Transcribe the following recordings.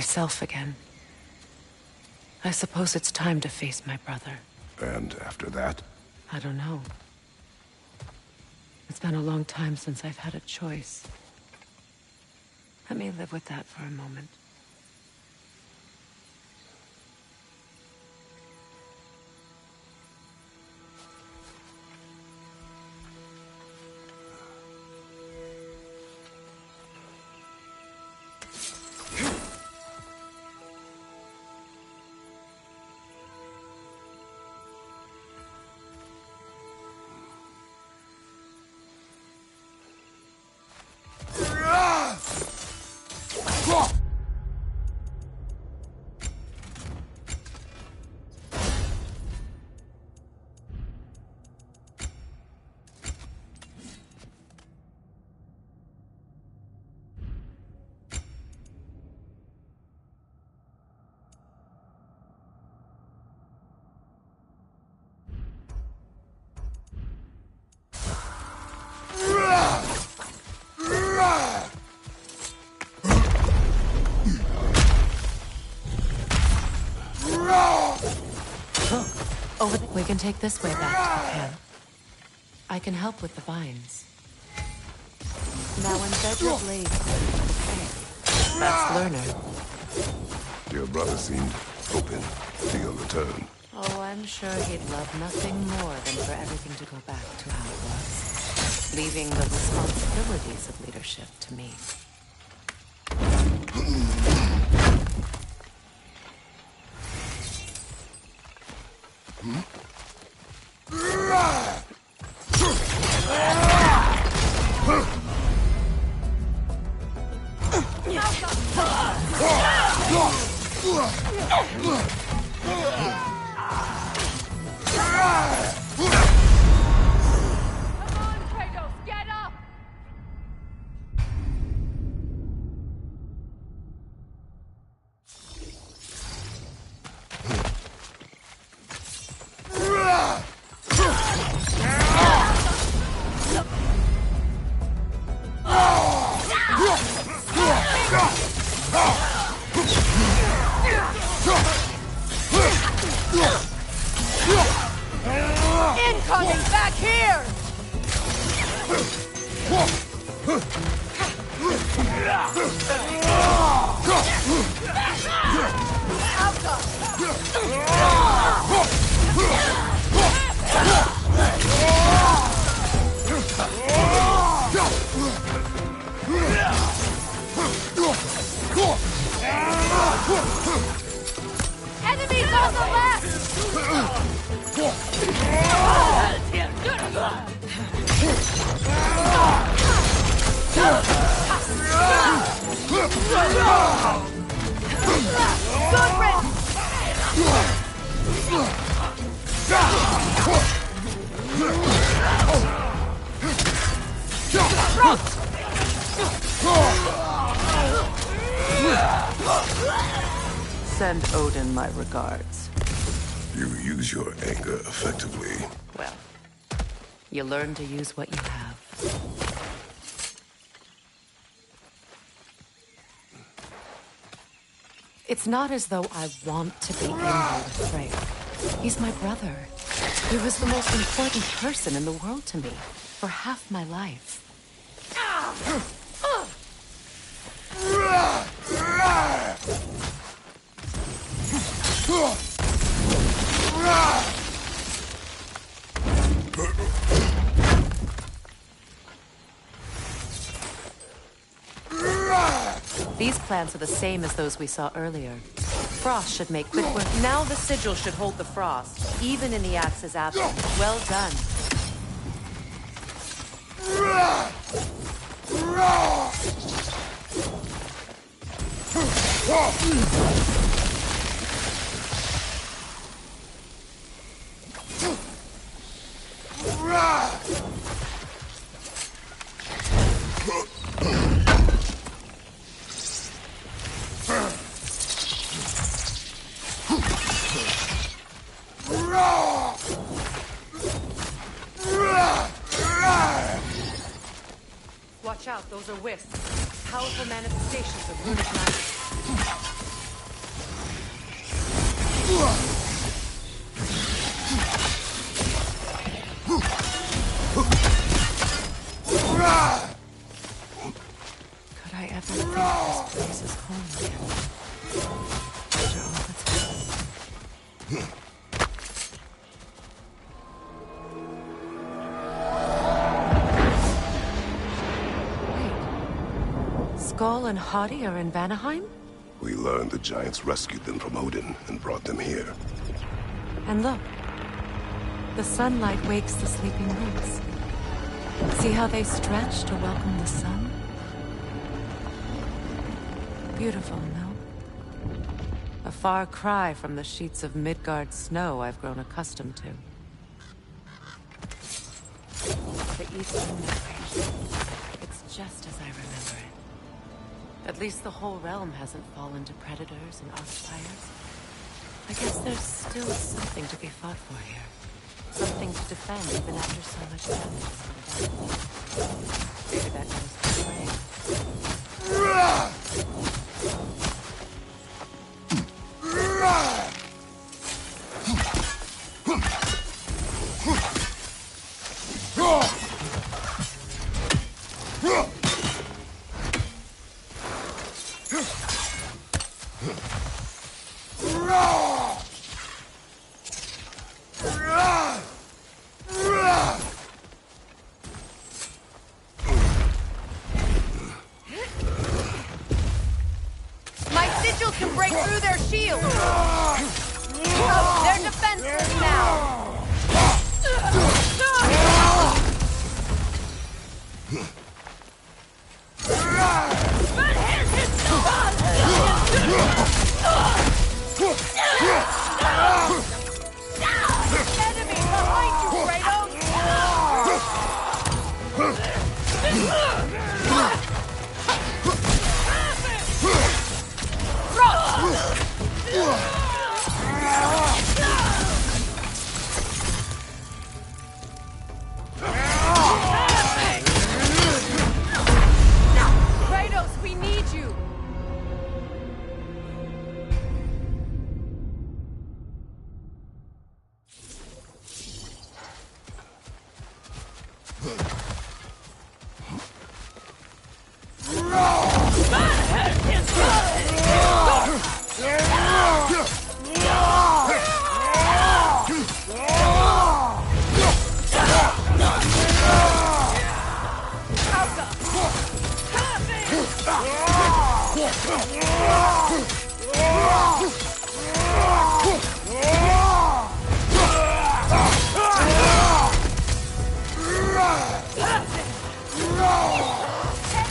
myself again. I suppose it's time to face my brother. And after that? I don't know. It's been a long time since I've had a choice. Let me live with that for a moment. We can take this way back to the camp. I can help with the vines. Now embed your blade. Okay. That's Learner. Your brother seemed open to your return. Oh, I'm sure he'd love nothing more than for everything to go back to how it was, leaving the responsibilities of leadership to me. Incoming back here! Enemies on the left! Send Odin my regards. You use your anger effectively. Well, you learn to use what you have. It's not as though I want to be angry with Freyr. He's my brother. He was the most important person in the world to me for half my life. These plants are the same as those we saw earlier. Frost should make quick work. Now the sigil should hold the frost, even in the axe's absence. Well done. Watch out, those are wisps. Powerful manifestations of runic magic. Skull and Hati are in Vanaheim? We learned the giants rescued them from Odin and brought them here. And look. The sunlight wakes the sleeping roots. See how they stretch to welcome the sun? Beautiful, no? A far cry from the sheets of Midgard snow I've grown accustomed to. The eastern migration. It's just as I remember it. At least the whole realm hasn't fallen to predators and occupiers. I guess there's still something to be fought for here. Something to defend even after so much damage has been done. Maybe that goes the way. Can break through their shields! They're defenseless now! Enemy behind you, Kratos! Kratos, we need you!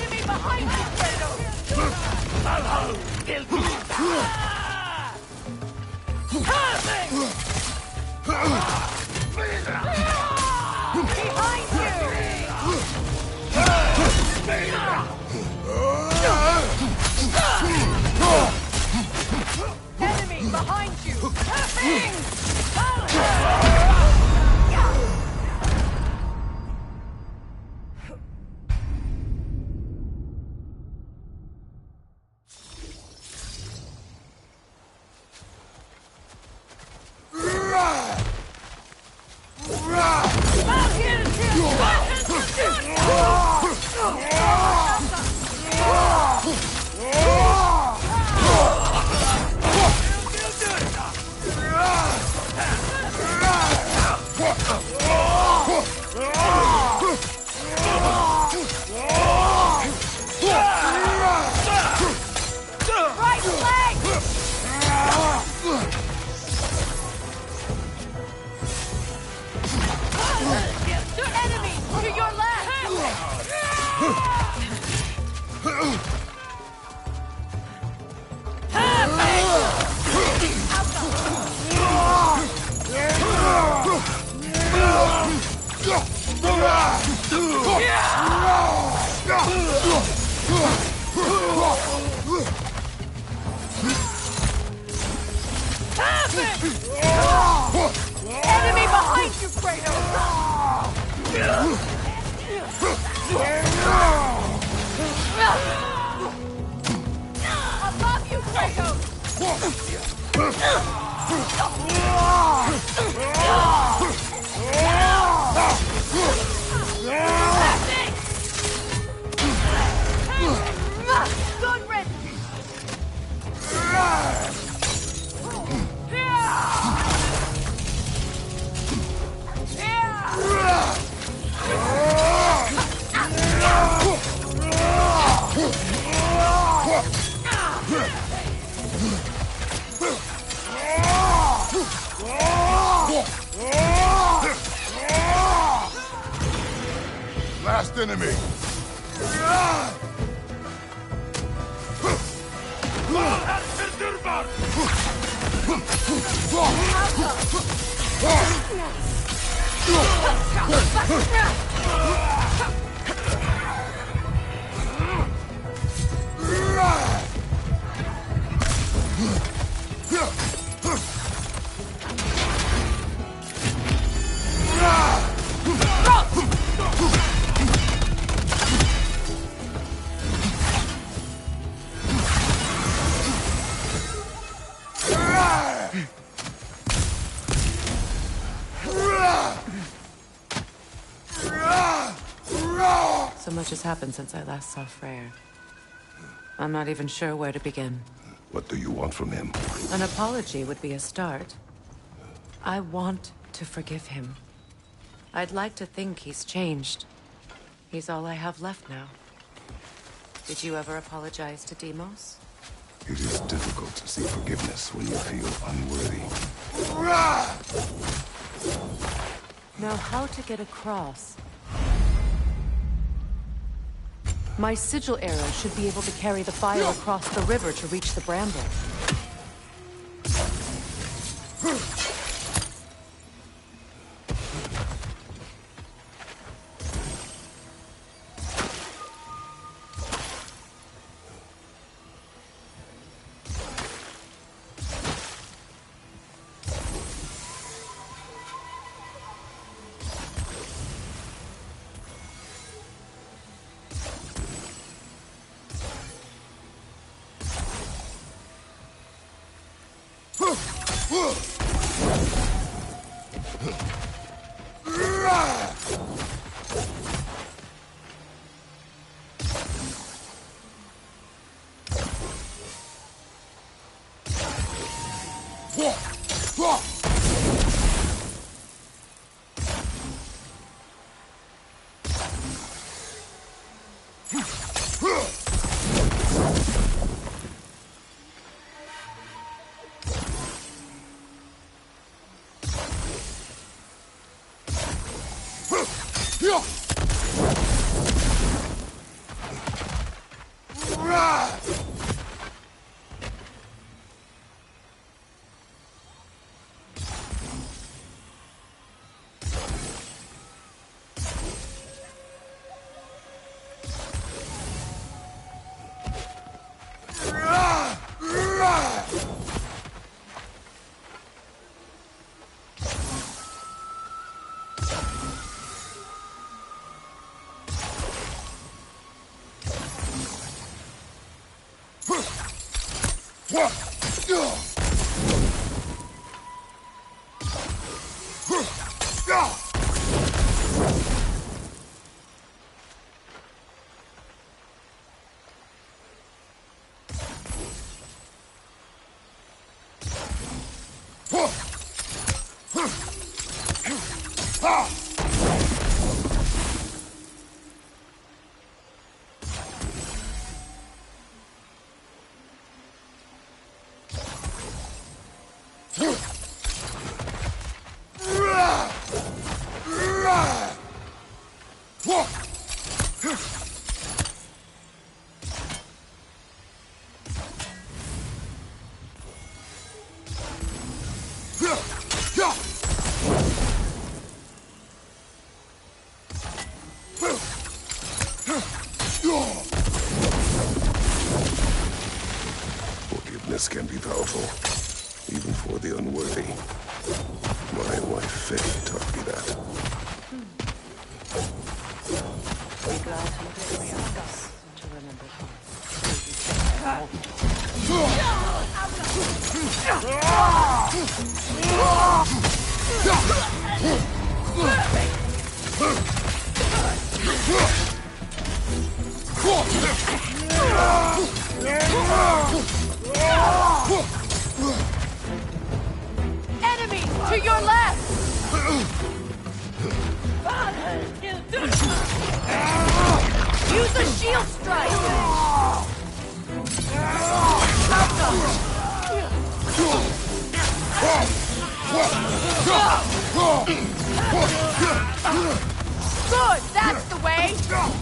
Enemy behind you, Kratos! Behind you! Enemy behind you! Right leg! Enemy to your left! Enemy behind you, Kratos! Above you, Kratos! Good riddance! enemy! So much has happened since I last saw Freyr. I'm not even sure where to begin. What do you want from him? An apology would be a start. I want to forgive him. I'd like to think he's changed. He's all I have left now. Did you ever apologize to Deimos? It is difficult to seek forgiveness when you feel unworthy. Now, how to get across? My sigil arrow should be able to carry the fire across the river to reach the bramble. Forgiveness can be powerful, even for the unworthy. My wife Faye taught me that. Be glad you could bring us to remember Enemy to your left! Use a shield strike! Good, that's the way!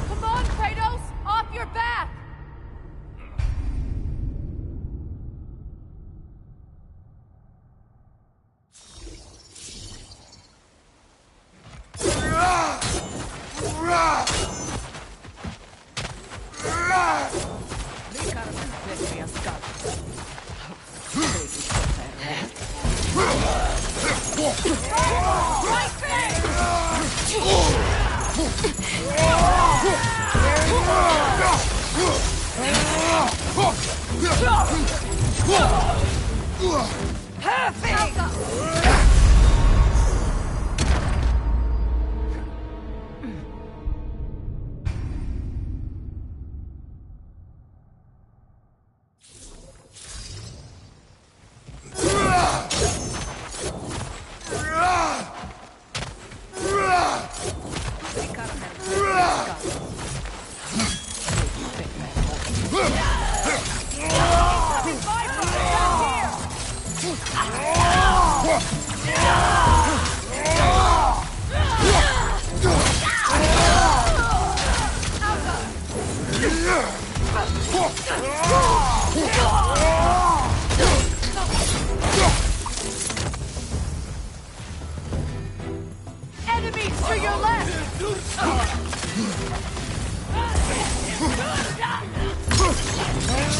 Come on, Kratos! Off your back! Enemies to your left!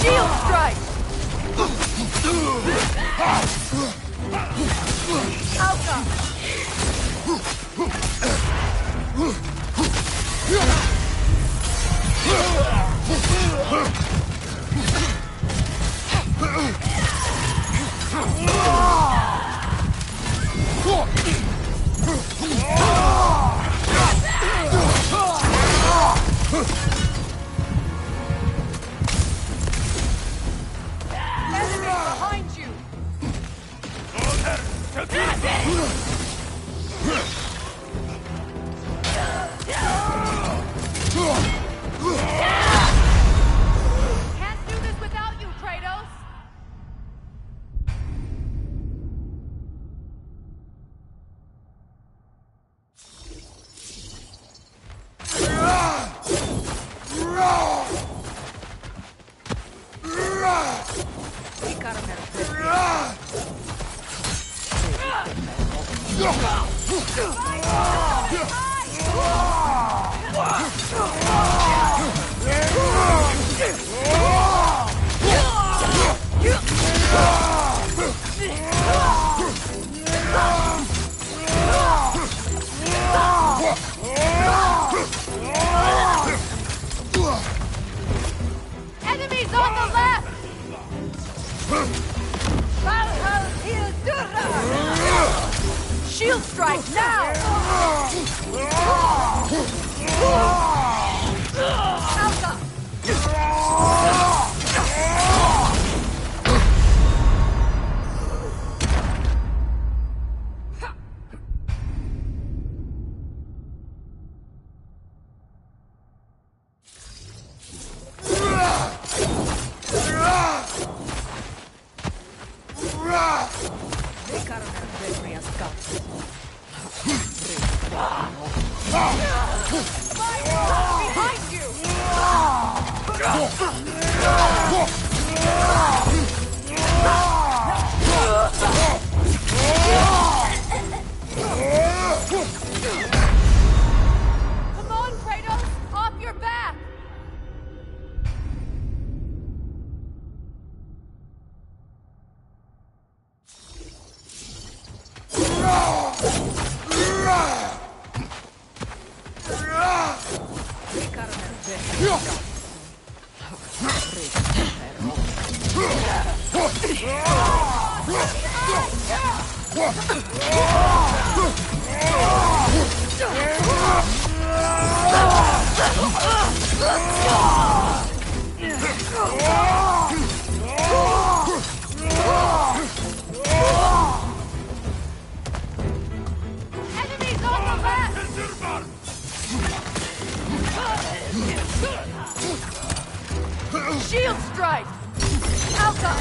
Shield strike! Alka! Enemy behind you! Can't do this without you, Kratos! Enemies on the left! Shield strike now! Alka! Behind you! Come on, Kratos! Off your back! Enemies on the left! Shield strike! Alka!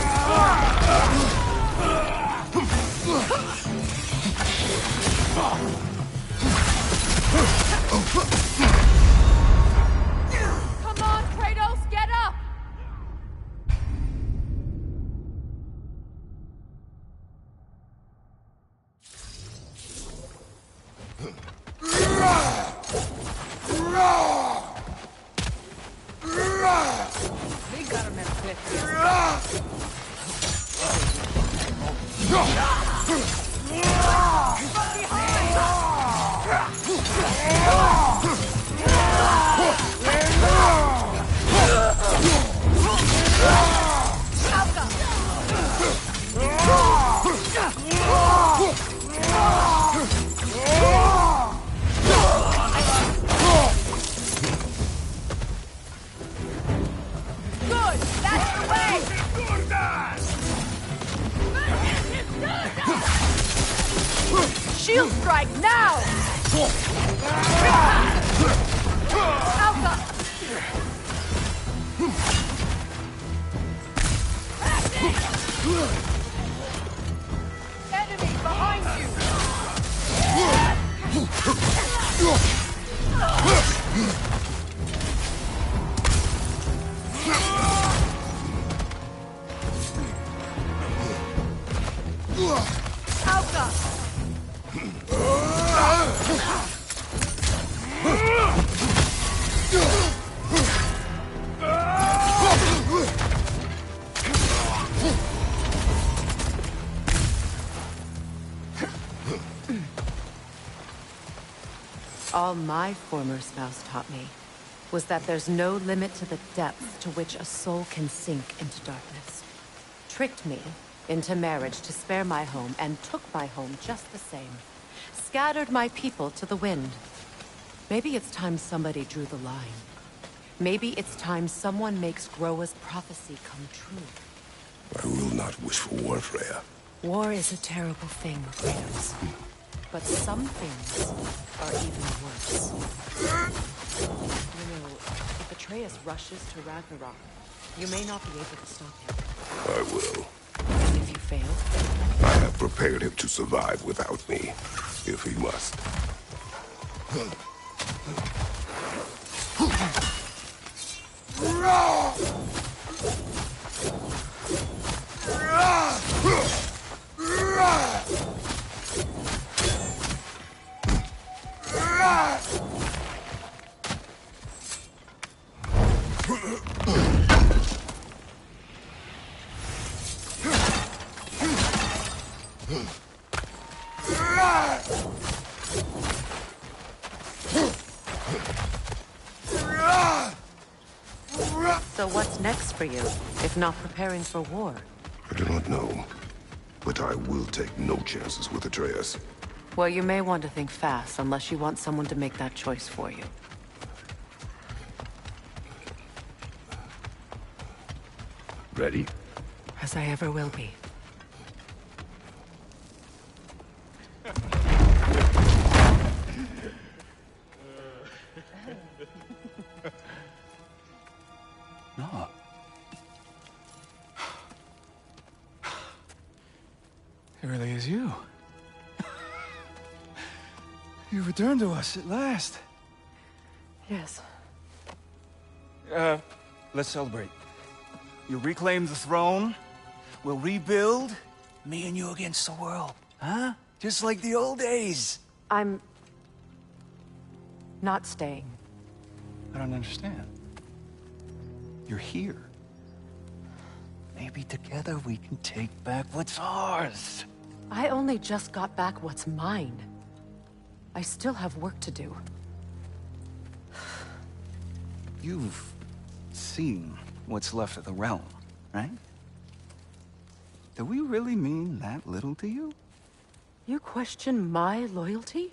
Come on, Kratos, get up! We got him in a bit. Good, that's the way! Shield strike now! Alka! Enemy behind you! Alka! All my former spouse taught me was that there's no limit to the depth to which a soul can sink into darkness. Tricked me into marriage to spare my home, and took my home just the same. Scattered my people to the wind. Maybe it's time somebody drew the line. Maybe it's time someone makes Groa's prophecy come true. I will not wish for war, Freya. War is a terrible thing, Kratos. But some things are even worse. You know, if Atreus rushes to Ragnarok, you may not be able to stop him. I will. And if you fail? I have prepared him to survive without me, if he must. So what's next for you, if not preparing for war? I do not know, but I will take no chances with Atreus. Well, you may want to think fast, unless you want someone to make that choice for you. Ready? As I ever will be. No. It really is you. You returned to us at last. Yes. Let's celebrate. You reclaim the throne. We'll rebuild. Me and you against the world. Huh? Just like the old days. I'm... not staying. I don't understand. You're here. Maybe together we can take back what's ours. I only just got back what's mine. I still have work to do. You've seen what's left of the realm, right? Do we really mean that little to you? You question my loyalty?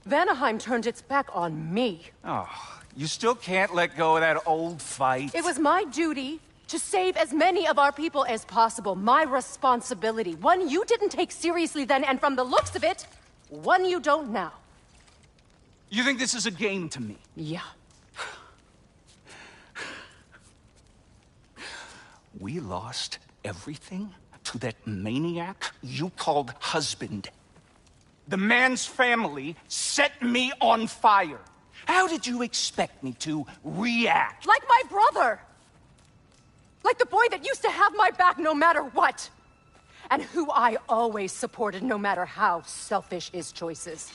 Vanaheim turned its back on me. Oh, you still can't let go of that old fight? It was my duty to save as many of our people as possible. My responsibility. One you didn't take seriously then, and from the looks of it, one you don't now. You think this is a game to me? Yeah. We lost everything to that maniac you called husband. The man's family set me on fire. How did you expect me to react? Like my brother! Like the boy that used to have my back no matter what! And who I always supported no matter how selfish his choices.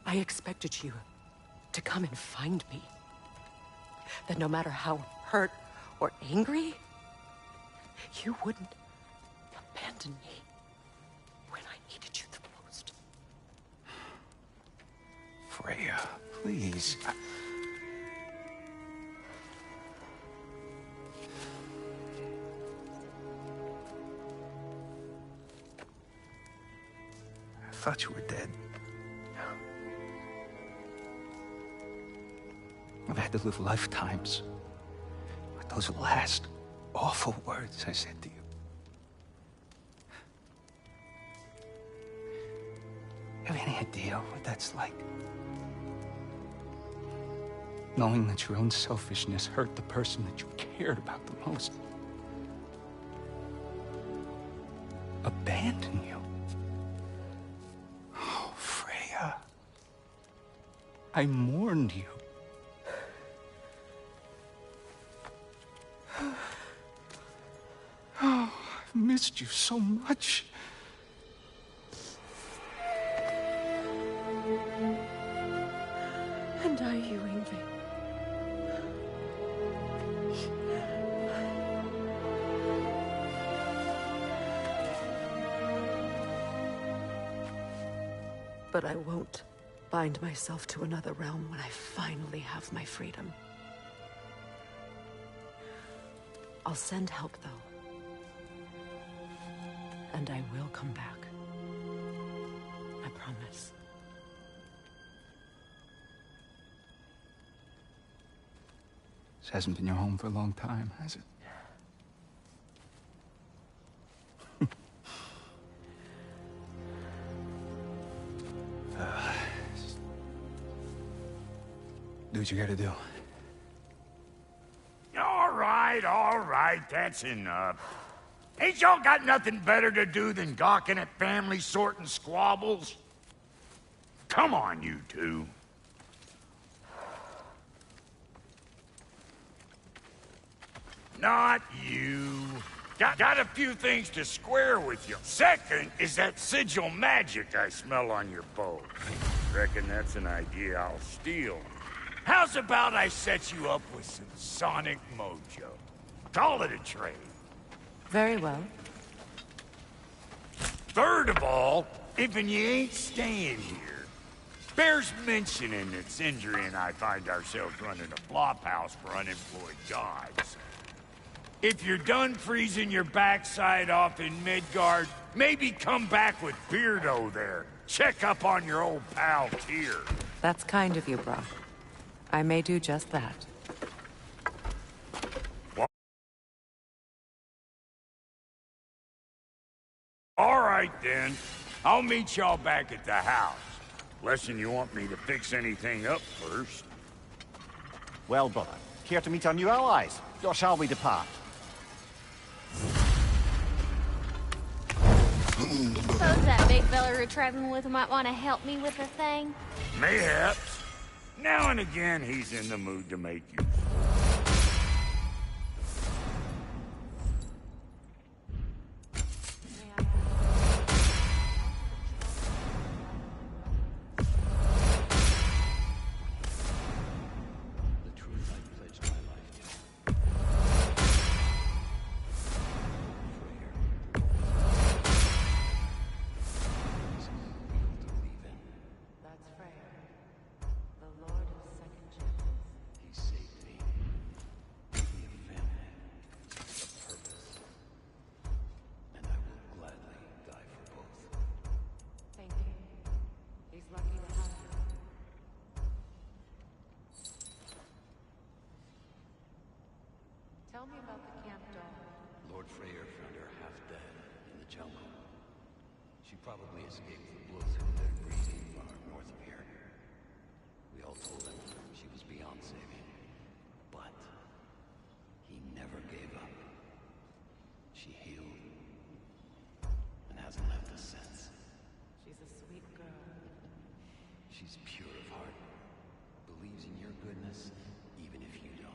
I expected you to come and find me. That no matter how hurt or angry, you wouldn't abandon me when I needed you the most. Freya, please. I thought you were dead. I've had to live lifetimes with those last awful words I said to you. You have any idea what that's like? Knowing that your own selfishness hurt the person that you cared about the most. Abandon you. Oh, Freya. I mourned you. Oh, I've missed you so much. And are you, Ingrid? But I won't bind myself to another realm when I finally have my freedom. I'll send help, though. And I will come back. I promise. This hasn't been your home for a long time, has it? Do what you gotta do. All right, that's enough. Ain't y'all got nothing better to do than gawking at family sorting squabbles? Come on, you two. Not you. Got a few things to square with you. Second is that sigil magic I smell on your bow. Reckon that's an idea I'll steal. How's about I set you up with some sonic mojo? Call it a trade. Very well. Third of all, if you ain't staying here, bears mentioning that Sindri and I find ourselves running a flop house for unemployed gods. If you're done freezing your backside off in Midgard, maybe come back with Beardo there. Check up on your old pal Tyr. That's kind of you, Brock. I may do just that. All right, then. I'll meet y'all back at the house. Lesson you want me to fix anything up first. Well, brother, care to meet our new allies? Or shall we depart? Suppose that big fella we're traveling with might want to help me with a thing. Mayhaps. Now and again, he's in the mood to make use. Tell me about the camp doll. Lord Freyr found her half dead in the jungle. She probably escaped the blood-through breeding far north of here. We all told him she was beyond saving. But he never gave up. She healed and hasn't left us since. She's a sweet girl. She's pure of heart. Believes in your goodness, even if you don't.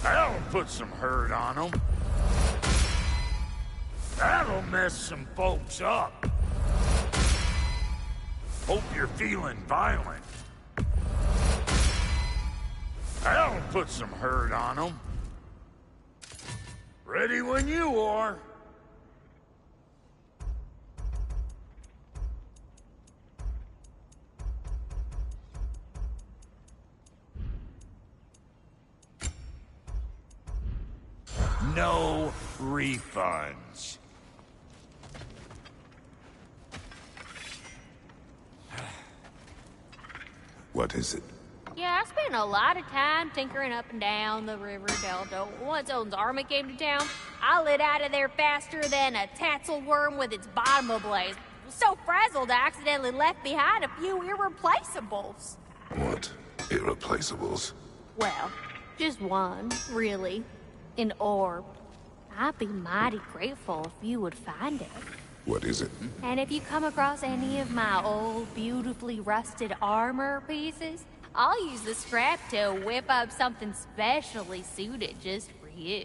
That'll put some hurt on them. That'll mess some folks up. Hope you're feeling violent. That'll put some hurt on them. Ready when you are. No refunds. What is it? Yeah, I spent a lot of time tinkering up and down the river delta. Once Odin's army came to town, I lit out of there faster than a tassel worm with its bottom ablaze. So frazzled, I accidentally left behind a few irreplaceables. What? Irreplaceables? Well, just one, really. An orb. I'd be mighty grateful if you would find it. What is it? And if you come across any of my old, beautifully rusted armor pieces, I'll use the scrap to whip up something specially suited just for you.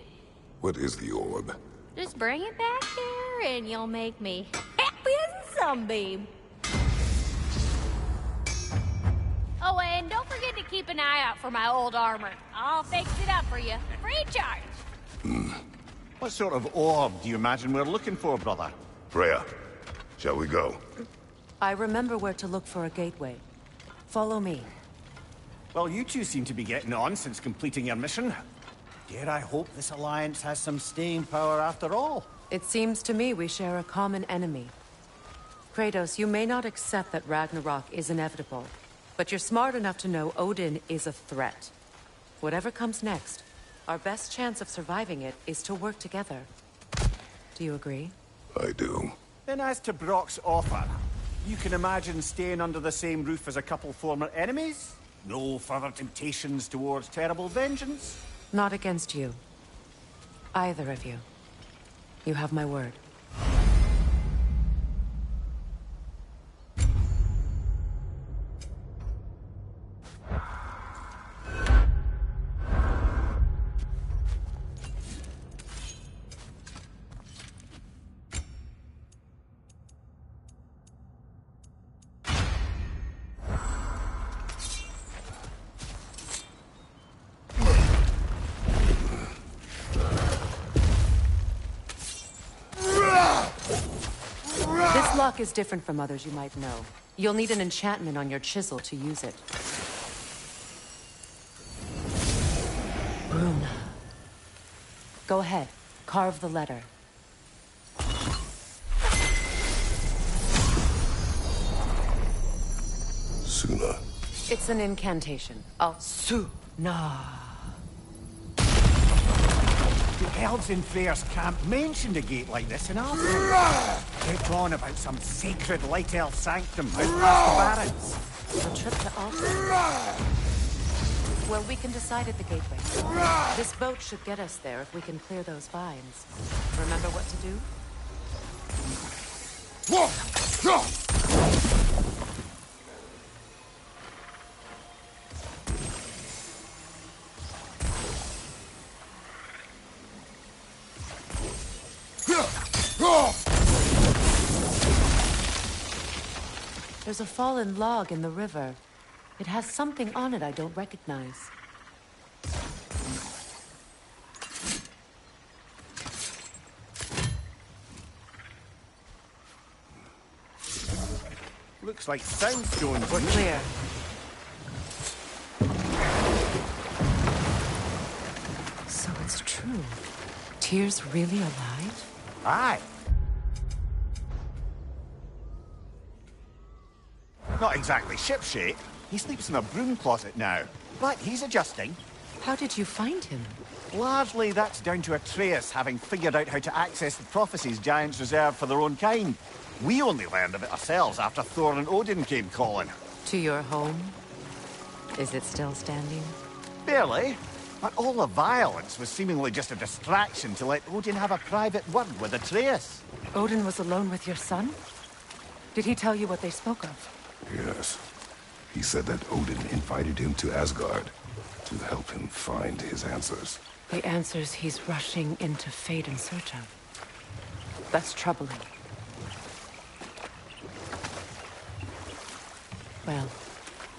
What is the orb? Just bring it back here and you'll make me happy as a sunbeam. Oh, and don't forget to keep an eye out for my old armor. I'll fix it up for you. Free of charge. What sort of orb do you imagine we're looking for, brother? Freya, shall we go? I remember where to look for a gateway. Follow me. Well, you two seem to be getting on since completing your mission. Dare I hope this alliance has some staying power after all? It seems to me we share a common enemy. Kratos, you may not accept that Ragnarok is inevitable, but you're smart enough to know Odin is a threat. Whatever comes next, our best chance of surviving it is to work together. Do you agree? I do. Then as to Brock's offer, you can imagine staying under the same roof as a couple former enemies? No further temptations towards terrible vengeance? Not against you. Either of you. You have my word. This lock is different from others you might know. You'll need an enchantment on your chisel to use it. Rune. Go ahead. Carve the letter. Suna. It's an incantation. Suna. The elves in Freyr's camp mentioned a gate like this in our They'd gone about some sacred light elf sanctum out past the barrens. A trip to Alpha. Well, we can decide at the gateway. This boat should get us there if we can clear those vines. Remember what to do? There's a fallen log in the river. It has something on it I don't recognize. Looks like soundstones. We're clear. So it's true. Tyr's really alive? Aye. Not exactly shipshape. He sleeps in a broom closet now. But he's adjusting. How did you find him? Largely, that's down to Atreus having figured out how to access the prophecies giants reserve for their own kind. We only learned of it ourselves after Thor and Odin came calling. To your home? Is it still standing? Barely. But all the violence was seemingly just a distraction to let Odin have a private word with Atreus. Odin was alone with your son? Did he tell you what they spoke of? Yes. He said that Odin invited him to Asgard to help him find his answers. The answers he's rushing into fate in search of. That's troubling. Well,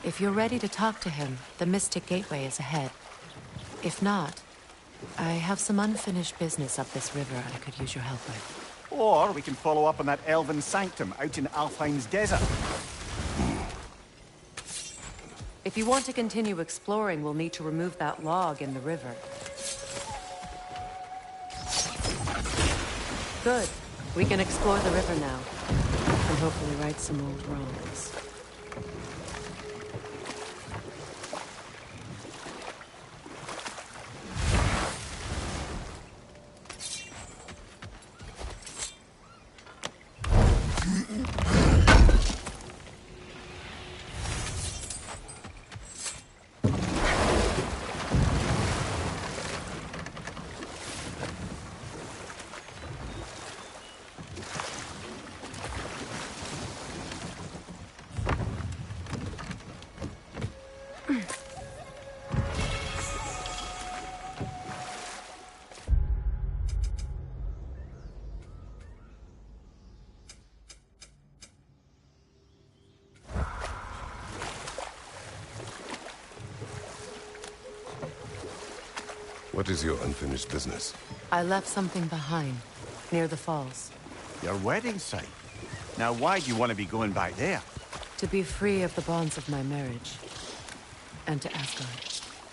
if you're ready to talk to him, the Mystic Gateway is ahead. If not, I have some unfinished business up this river I could use your help with. Or we can follow up on that elven sanctum out in Alfheim's desert. If you want to continue exploring, we'll need to remove that log in the river. Good. We can explore the river now. And hopefully right some old wrongs. What is your unfinished business? I left something behind, near the falls. Your wedding site. Now why do you want to be going back there? To be free of the bonds of my marriage. And to Asgard.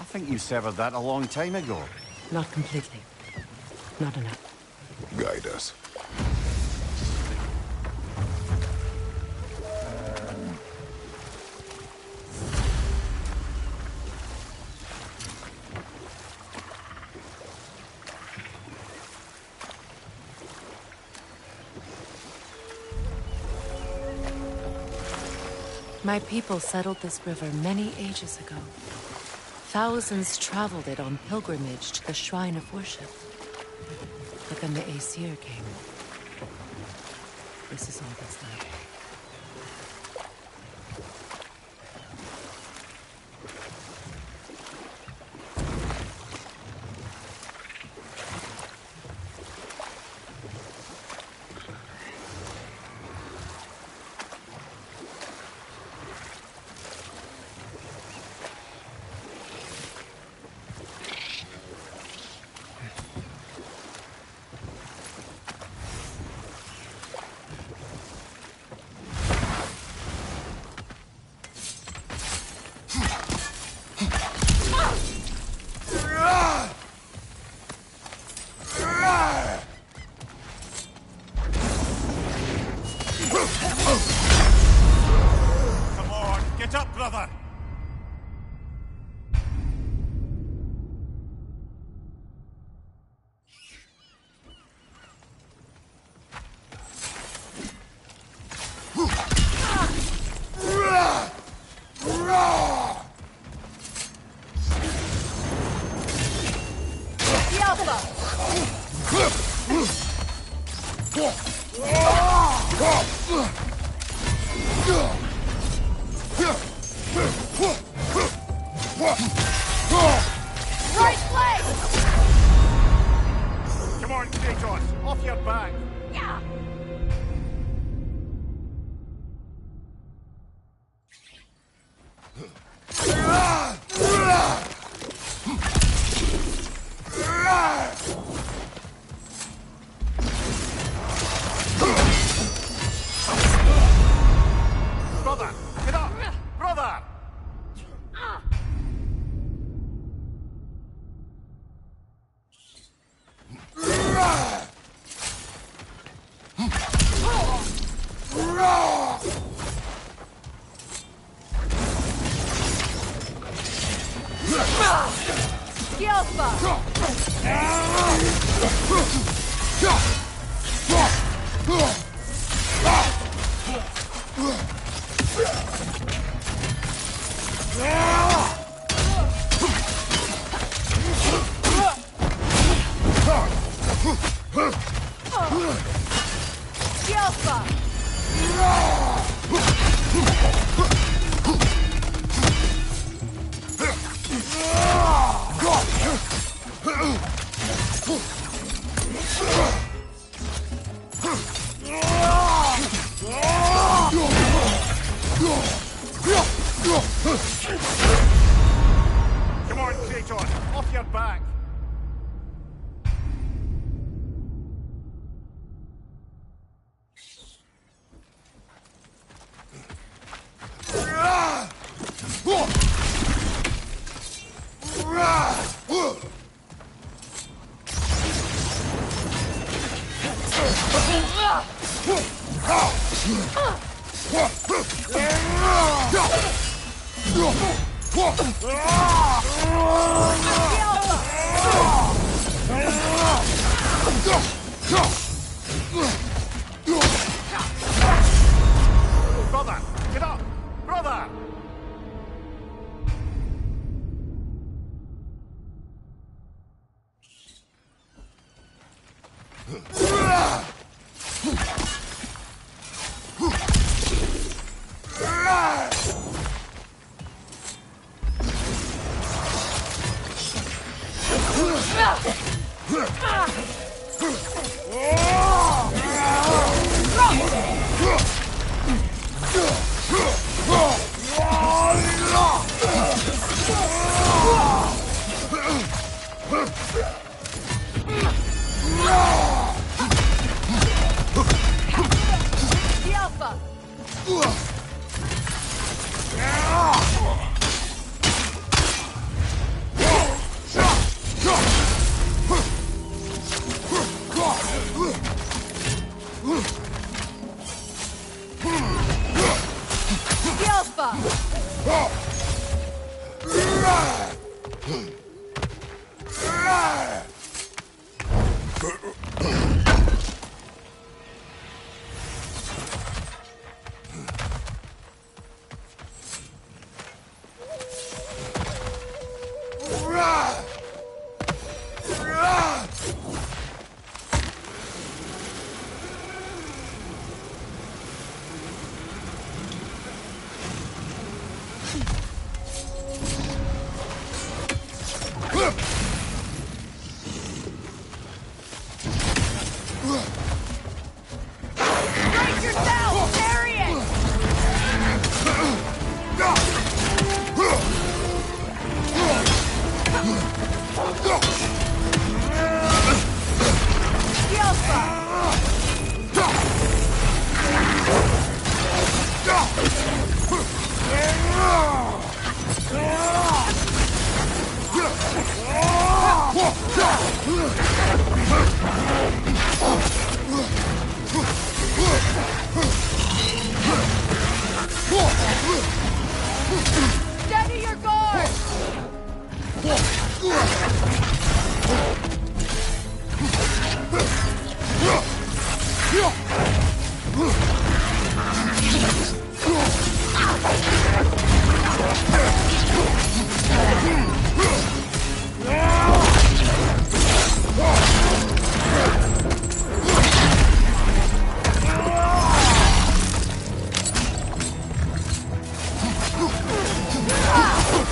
I think you severed that a long time ago. Not completely. Not enough. Guide us. My people settled this river many ages ago. Thousands traveled it on pilgrimage to the shrine of worship. But then the Aesir came. This is all that's left. Come on, get up, brother! Right leg! Come on, Kratos, off your back! Yeah! Come on, Kratos, off your back. Brother, get up! Brother! Steady your guard!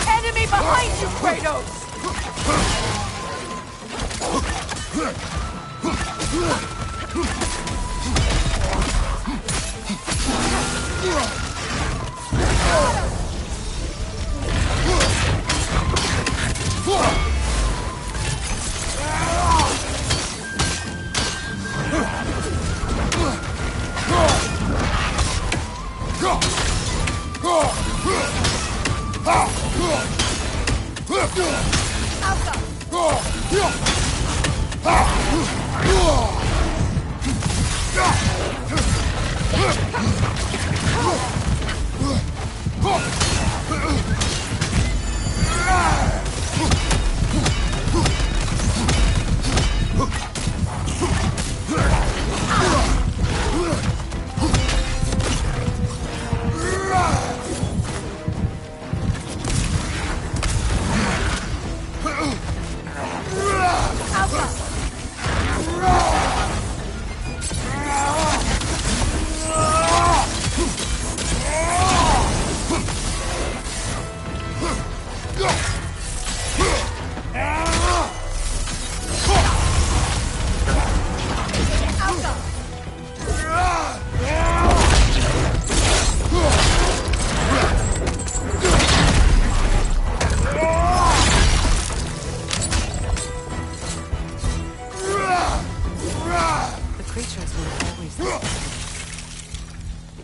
Enemy behind you, Kratos!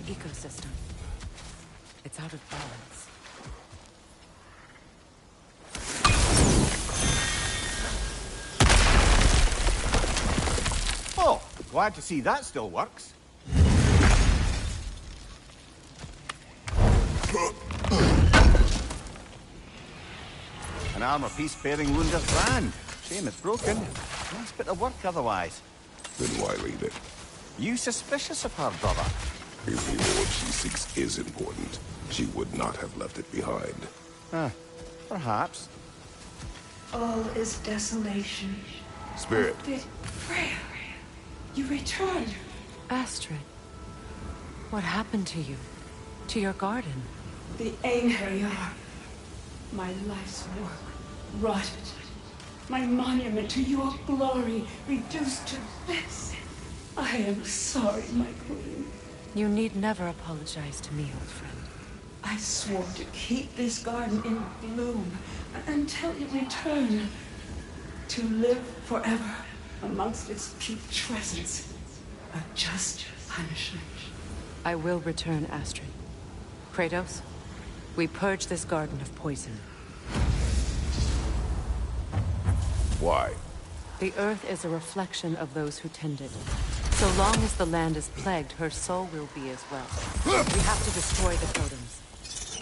ecosystem. It's out of balance. Oh, glad to see that still works. An armor piece bearing Lunda's brand. Shame it's broken. Nice bit of work otherwise. Then why leave it? You suspicious of her, brother? If the reward she seeks is important, she would not have left it behind. Perhaps. All is desolation. Spirit. Freya, you returned. Astrid, what happened to you? To your garden? The anger yard. My life's work rotted. My monument to your glory reduced to this. I am sorry, my queen. You need never apologize to me, old friend. I swore to keep this garden in bloom until you return. To live forever amongst its putrescence. A just punishment. I will return, Astrid. Kratos, we purge this garden of poison. Why? The earth is a reflection of those who tend it. So long as the land is plagued, her soul will be as well. We have to destroy the totems.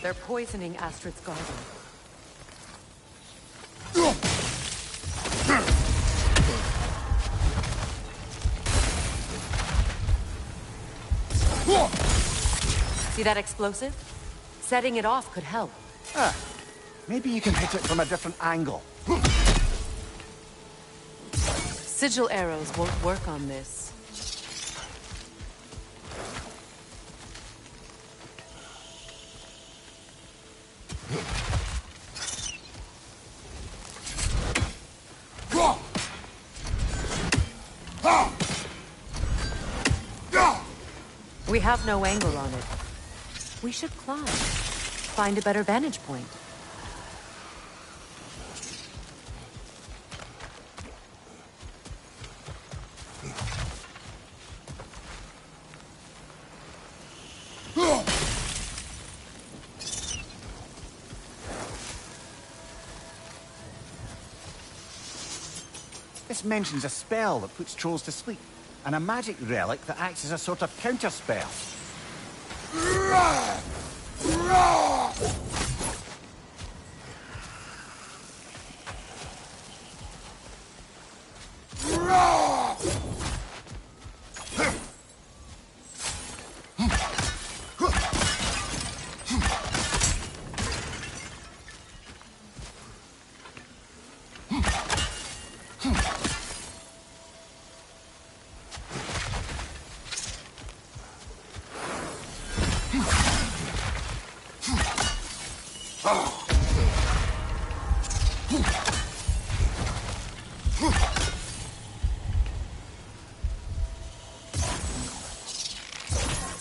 They're poisoning Astrid's garden. See that explosive? Setting it off could help. Maybe you can hit it from a different angle. Sigil arrows won't work on this. We have no angle on it. We should climb. Find a better vantage point. This mentions a spell that puts trolls to sleep, and a magic relic that acts as a sort of counter-spell.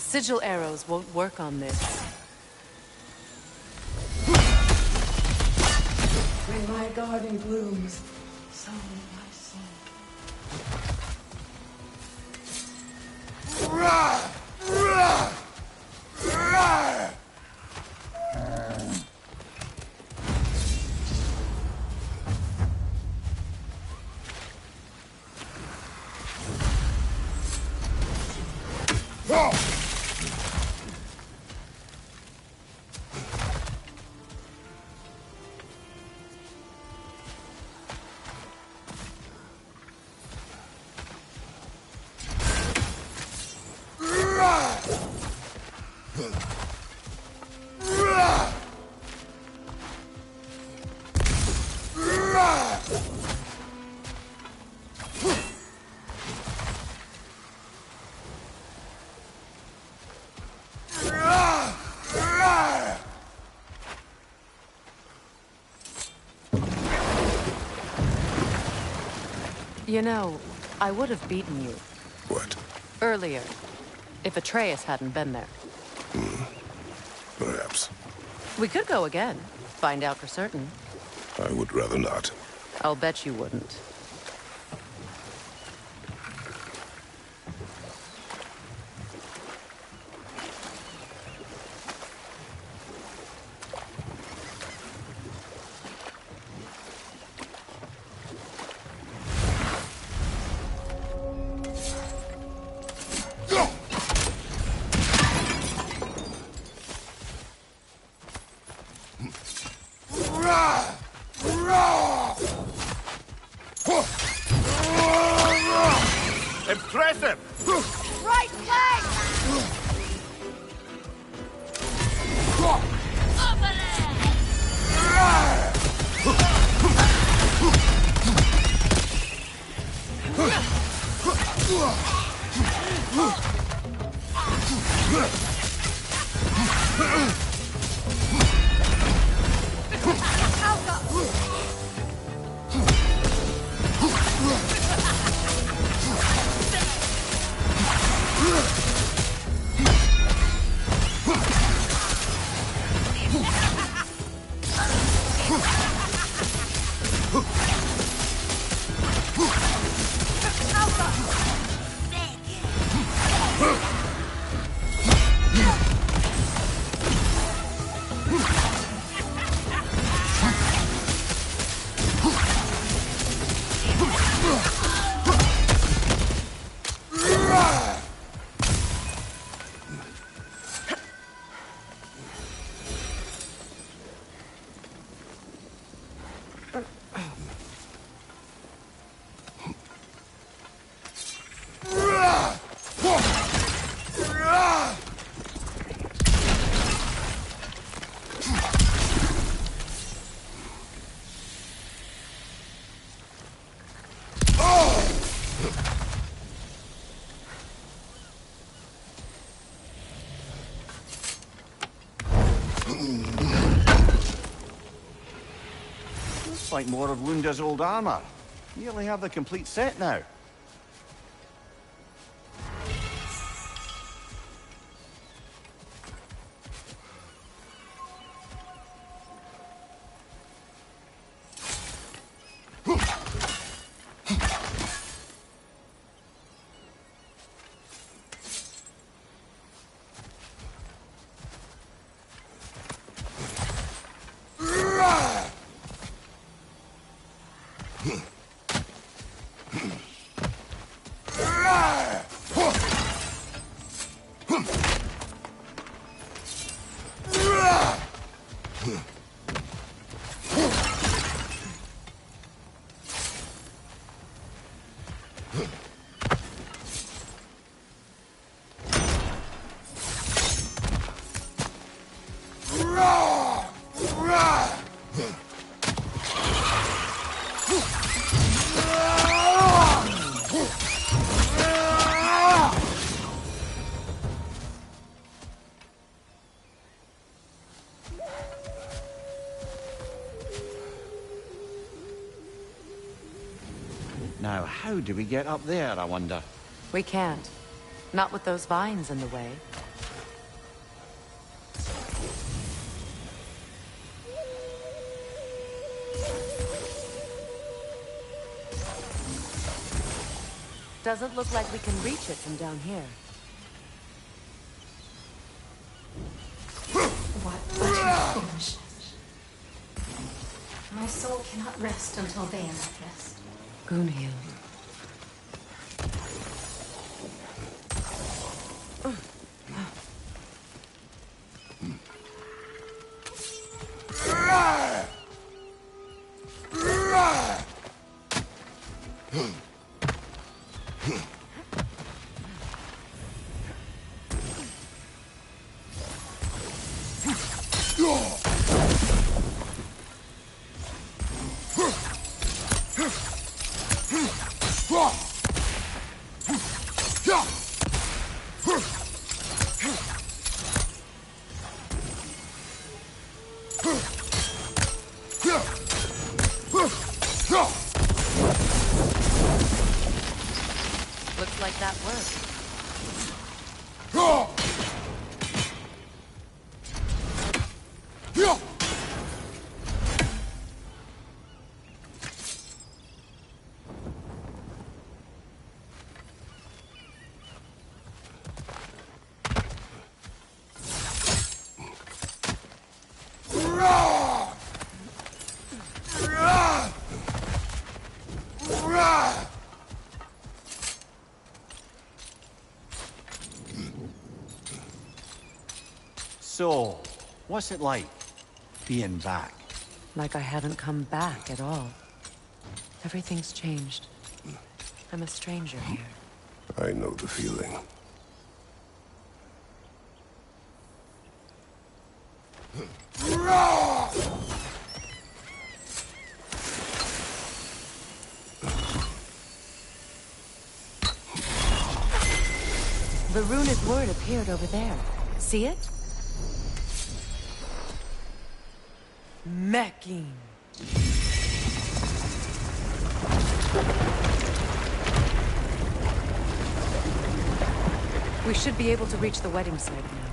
Sigil arrows won't work on this. When my garden blooms, so will my soul. You know, I would have beaten you What? earlier, if Atreus hadn't been there. Perhaps. We could go again, find out for certain. I would rather not. I'll bet you wouldn't. Impressive! Right leg! Looks like more of Lunda's old armor. Nearly have the complete set now. Now, how do we get up there, I wonder? We can't. Not with those vines in the way. Doesn't look like we can reach it from down here. What utter foolishness. My soul cannot rest until they are at rest. Gunhild. Looks like that worked. So, what's it like, being back? Like I haven't come back at all. Everything's changed. I'm a stranger here. I know the feeling. The runic word appeared over there. See it? Mecking. We should be able to reach the wedding site now.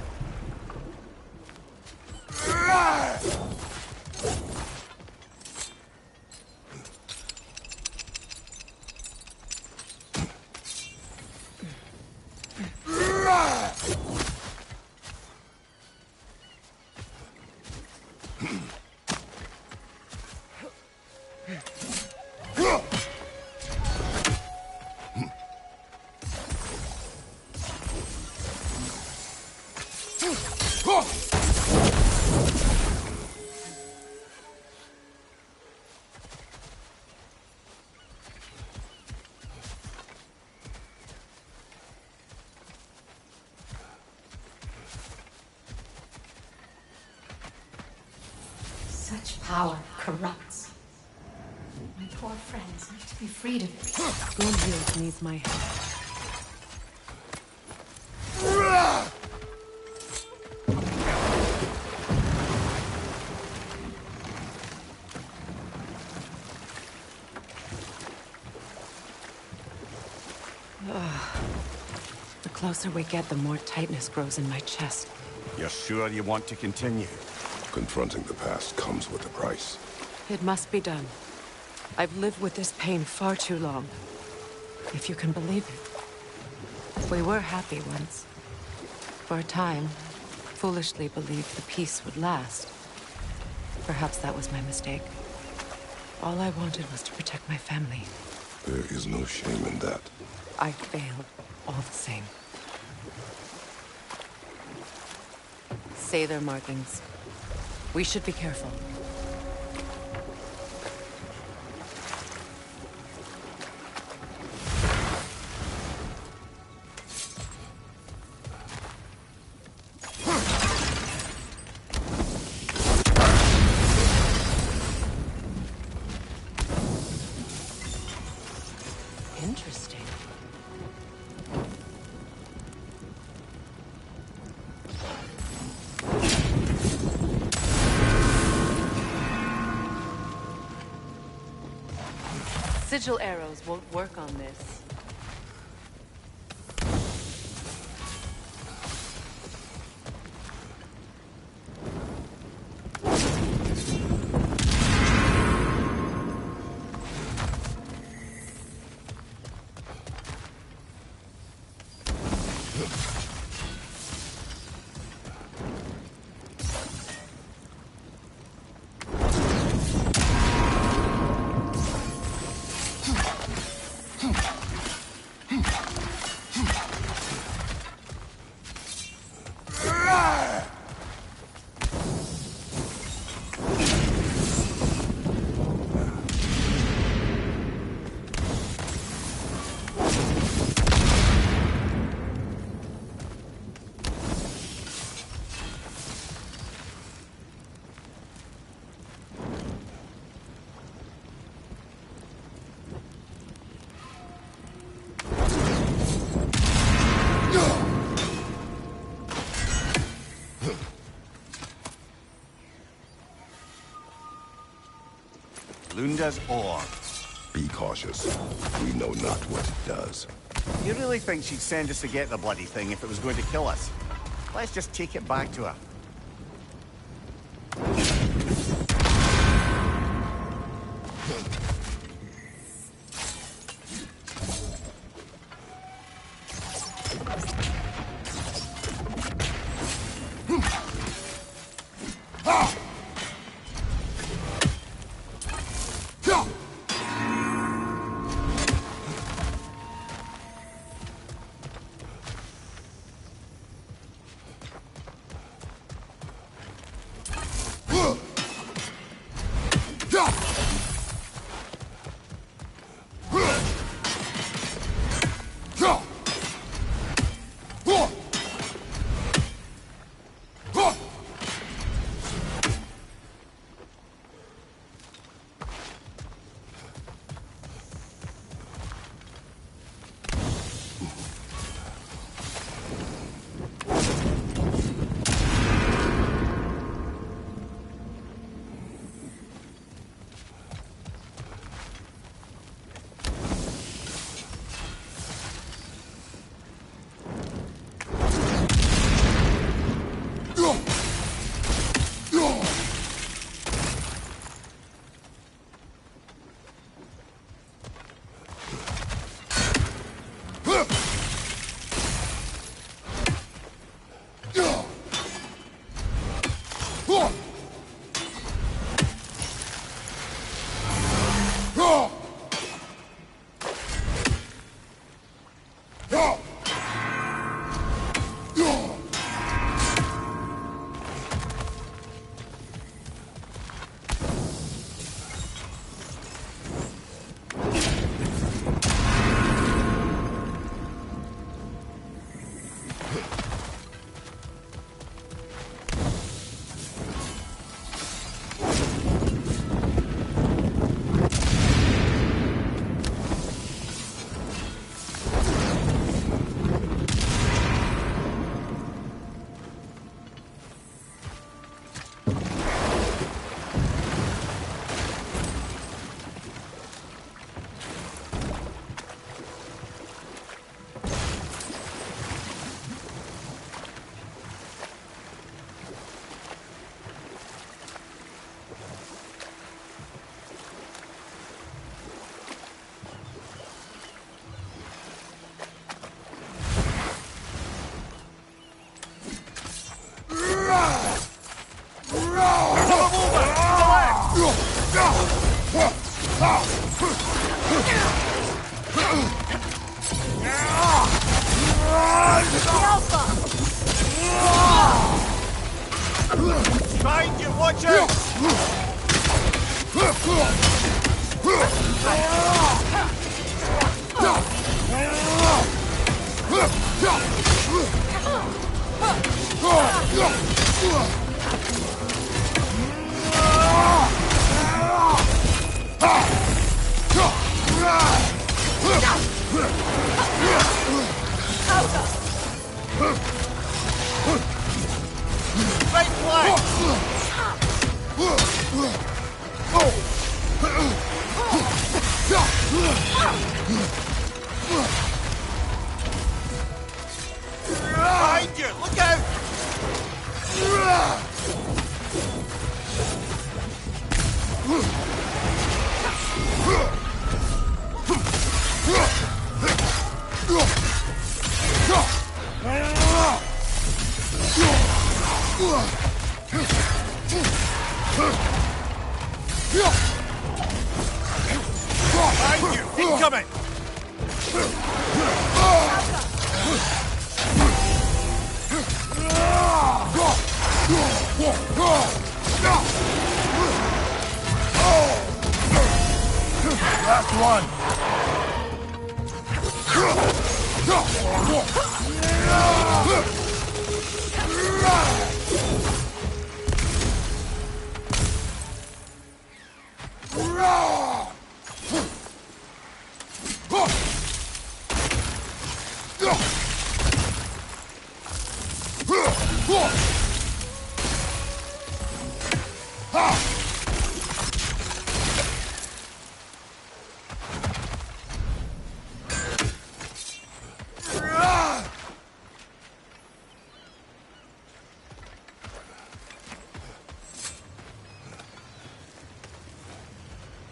Such power corrupts. My poor friends need to be freed of it. Gunhild needs my help. The closer we get, the more tightness grows in my chest. You're sure you want to continue? Confronting the past comes with a price. It must be done. I've lived with this pain far too long. If you can believe it. We were happy once. For a time, foolishly believed the peace would last. Perhaps that was my mistake. All I wanted was to protect my family. There is no shame in that. I failed, all the same. Say their markings. We should be careful. Interesting. Sigil arrows won't work on this. Lunda's ore. Be cautious. We know not what it does. You really think she'd send us to get the bloody thing if it was going to kill us? Let's just take it back to her. Behind you, watch out! Right flank! Behind you! Look out! Behind you! Incoming! Last one!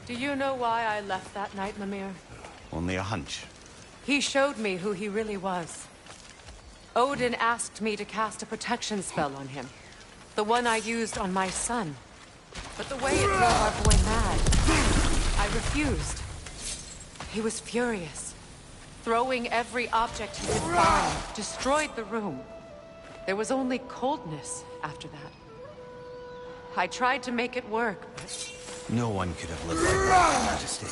Do you know why I left that night, Mimir? Only a hunch. He showed me who he really was. Odin asked me to cast a protection spell on him. The one I used on my son. But the way it drove our boy mad, I refused. He was furious, throwing every object he could find, destroyed the room. There was only coldness after that. I tried to make it work, but... No one could have lived like that, Majesty.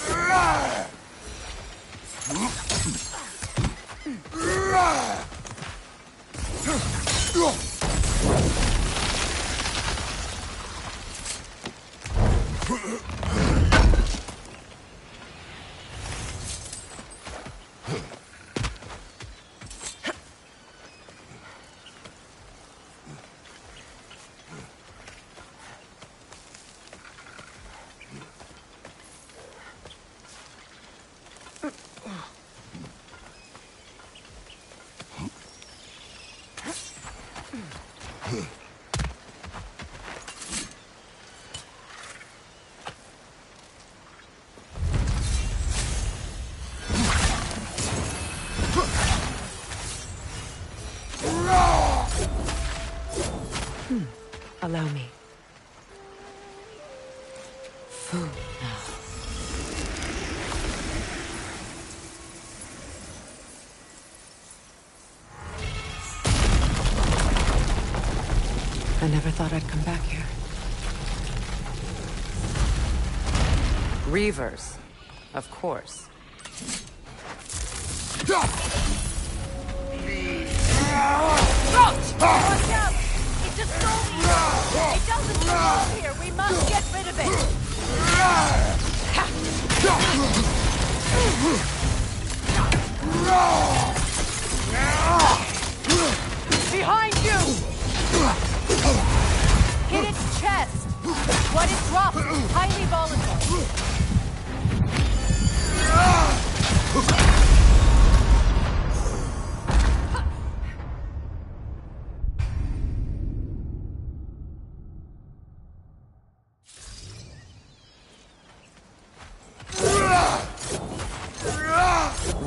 Allow me. Food now. I never thought I'd come back here. Reavers, of course. Watch out! It's a soul eater! It doesn't belong here! We must get rid of it! Behind you! Hit its chest! What it drops is highly volatile.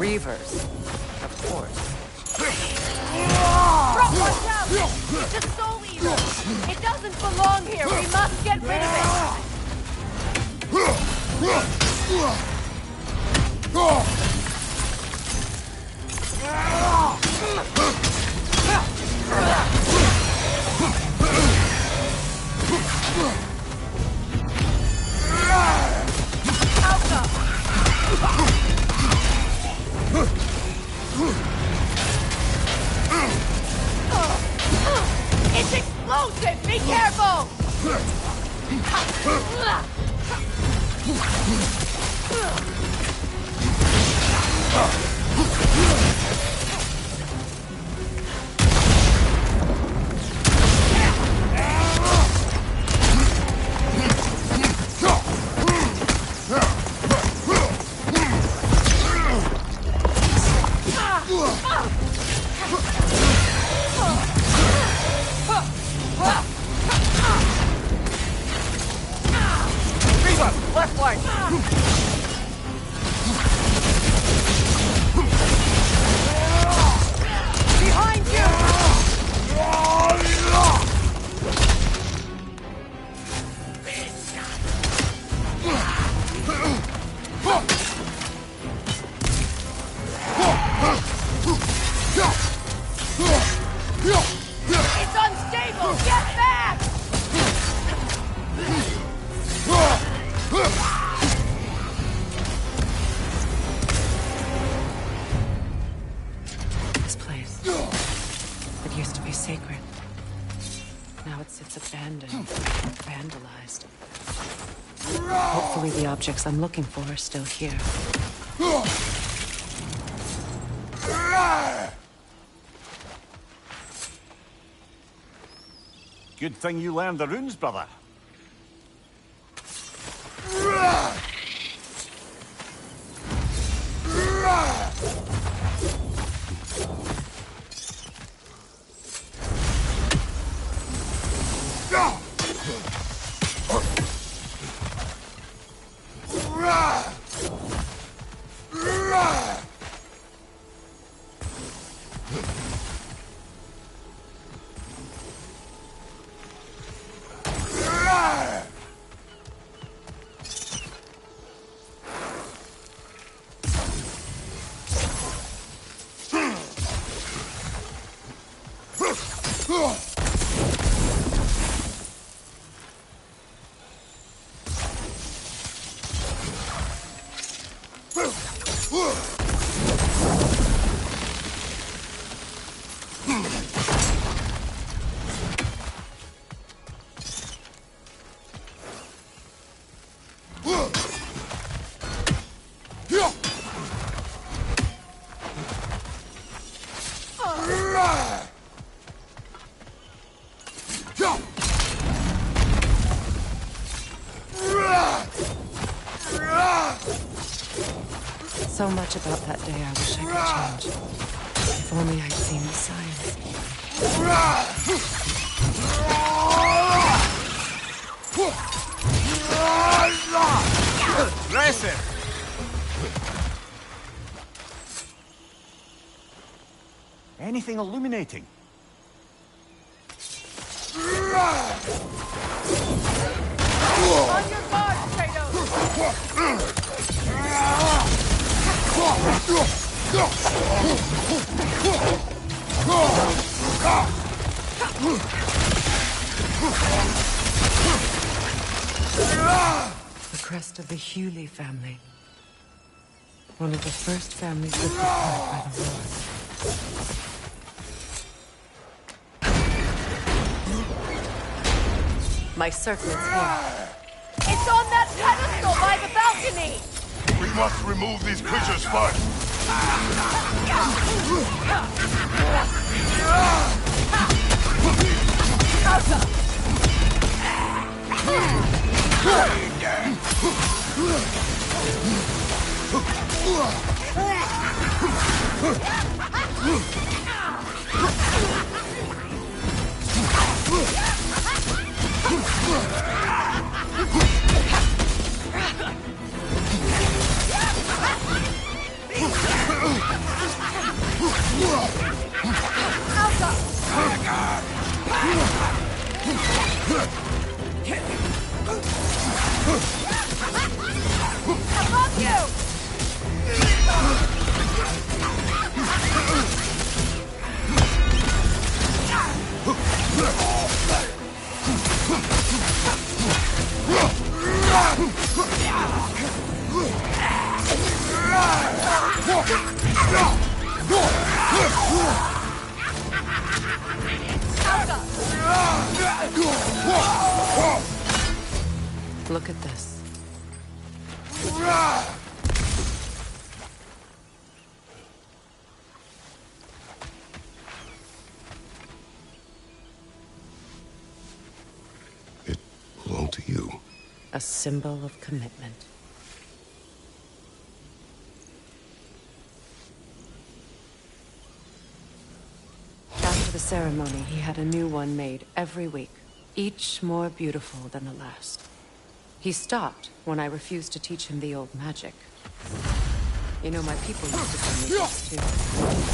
Reavers, of course. Watch out! It's a soul eater! It doesn't belong here! We must get rid of it! It's explosive! Be careful! Left one! Behind you! It's unstable! Get back! This place. It used to be sacred. Now it sits abandoned, vandalized. Hopefully the objects I'm looking for are still here. Good thing you learned the runes, brother. So much about that day I wish I could change. If only I'd seen the signs. Aggressive! Anything illuminating? On your guard, Kratos! The crest of the Hewley family. One of the first families ripped apart by the war. My circlet's here. It's on that pedestal by the balcony! We must remove these creatures first. I love you! Look at this. It belonged to you. A symbol of commitment. After the ceremony, he had a new one made every week, each more beautiful than the last. He stopped when I refused to teach him the old magic. You know, my people used to send me gifts too,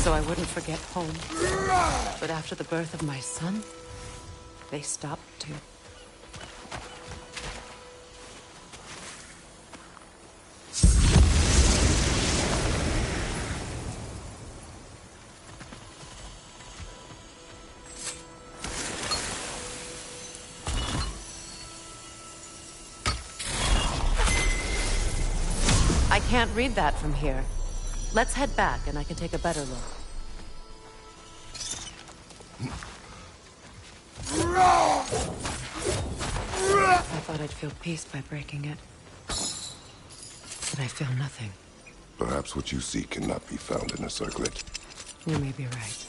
so I wouldn't forget home. But after the birth of my son, they stopped too. I can't read that from here. Let's head back and I can take a better look. I thought I'd feel peace by breaking it. But I feel nothing. Perhaps what you seek cannot be found in a circlet. You may be right.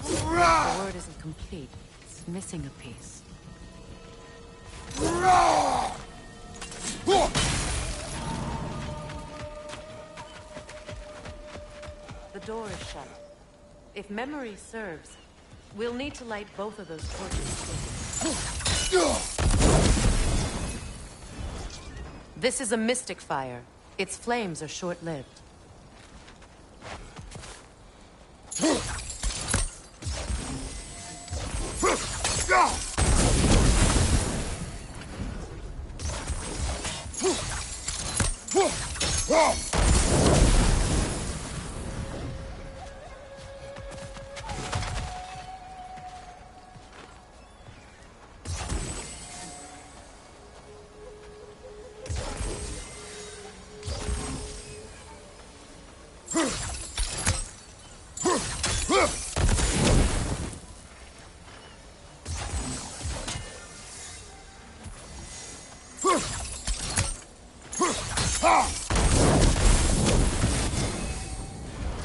The word isn't complete. It's missing a piece. The door is shut. If memory serves, we'll need to light both of those torches. This is a mystic fire. Its flames are short-lived.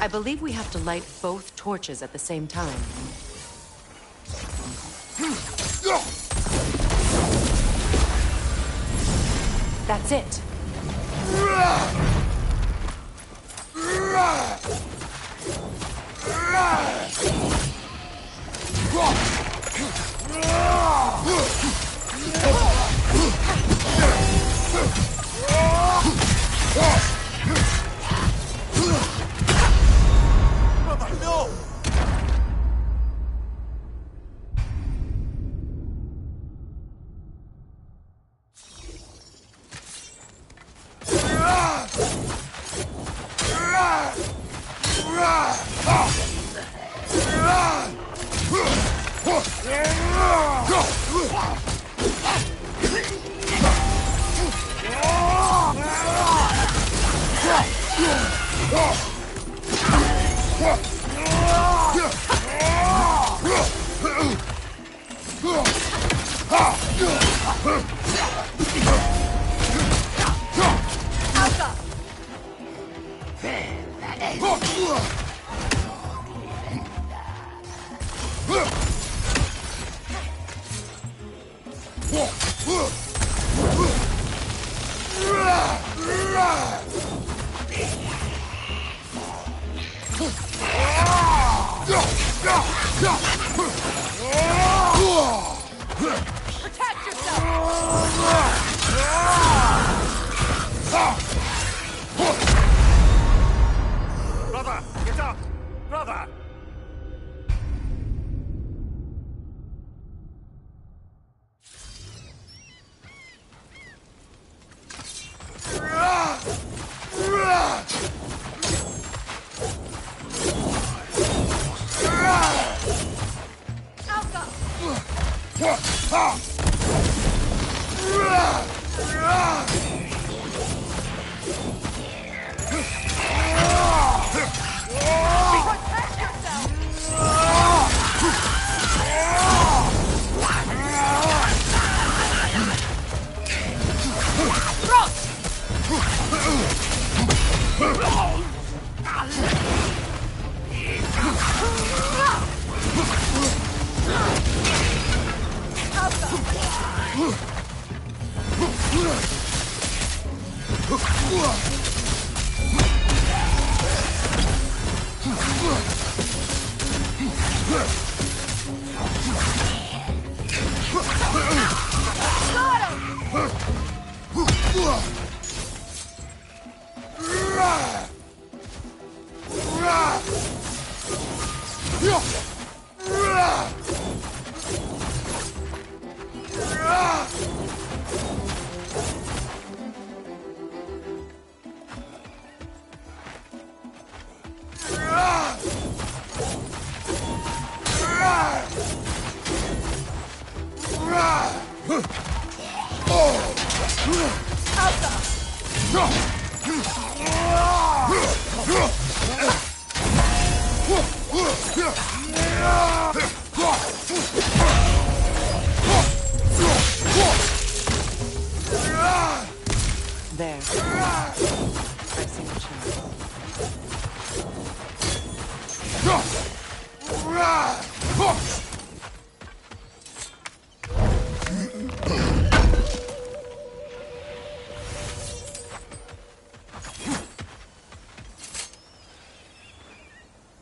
I believe we have to light both torches at the same time. That's it. Protect yourself! Brother, get up! Brother! There. Pressing the chance.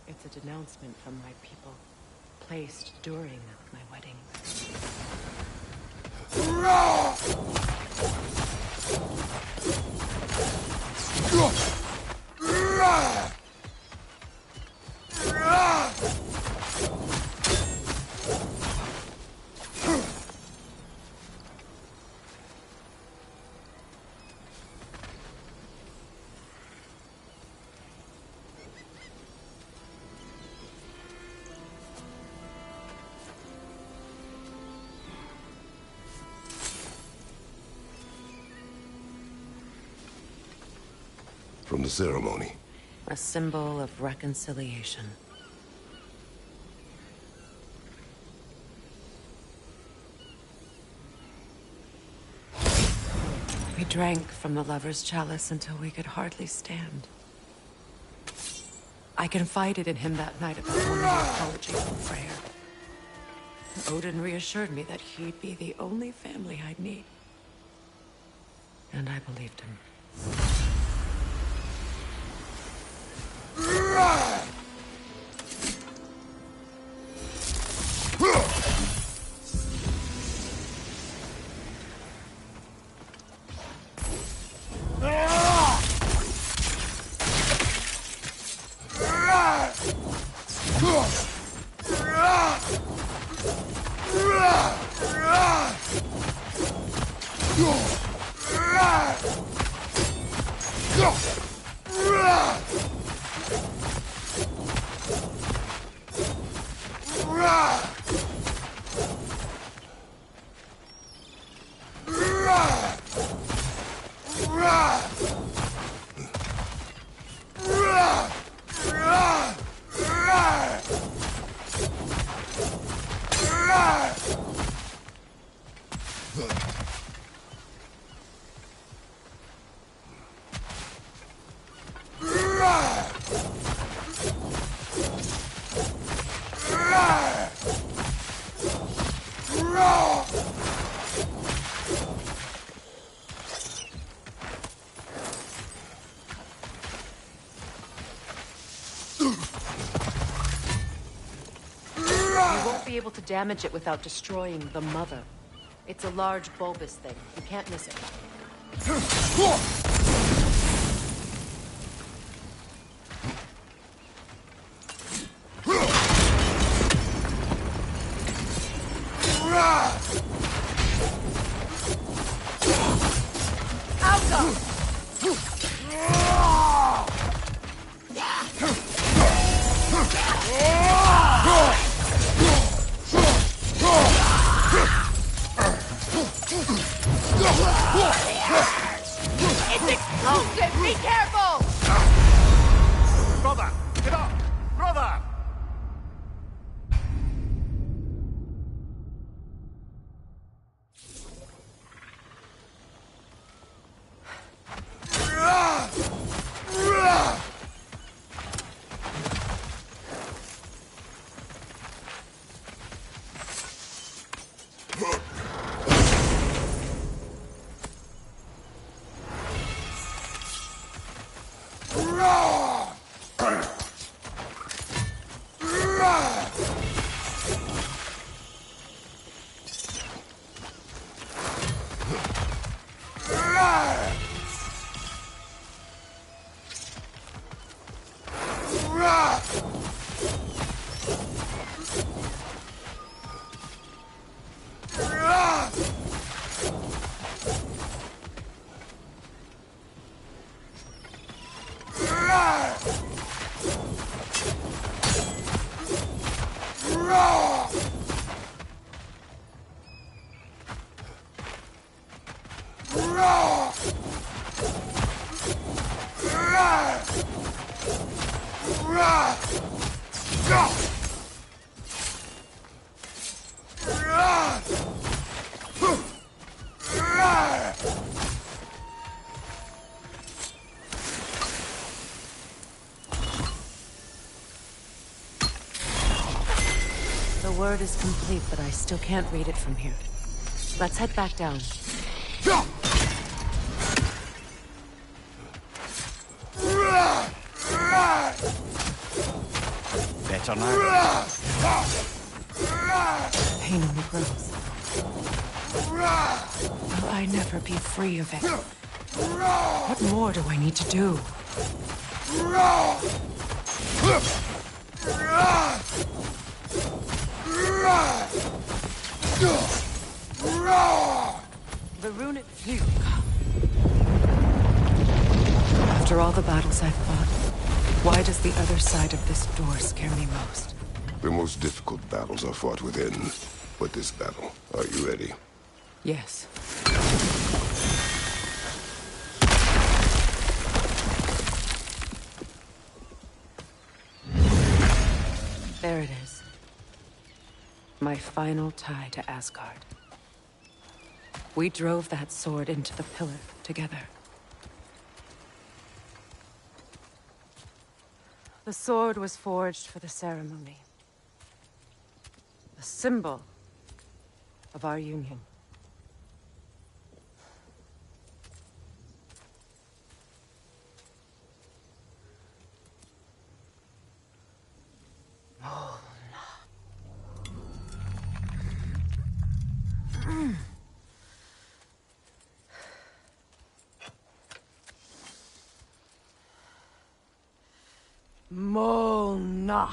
It's a denouncement from my people, placed during my wedding. From the ceremony. A symbol of reconciliation. We drank from the lover's chalice until we could hardly stand. I confided in him that night about wanting an apology from Freyr. Odin reassured me that he'd be the only family I'd need. And I believed him. won't be able to damage it without destroying the mother. It's a large bulbous thing. You can't miss it. It's explosive! Be careful! Brother! Get up! Brother! The word is complete, but I still can't read it from here. Let's head back down. Better now. Pain only grows. Will I never be free of it? What more do I need to do? The runic fugue. After all the battles I've fought, why does the other side of this door scare me most? The most difficult battles are fought within. But this battle, are you ready? Yes. There it is. My final tie to Asgard. We drove that sword into the pillar together. The sword was forged for the ceremony. A symbol of our union. Mona.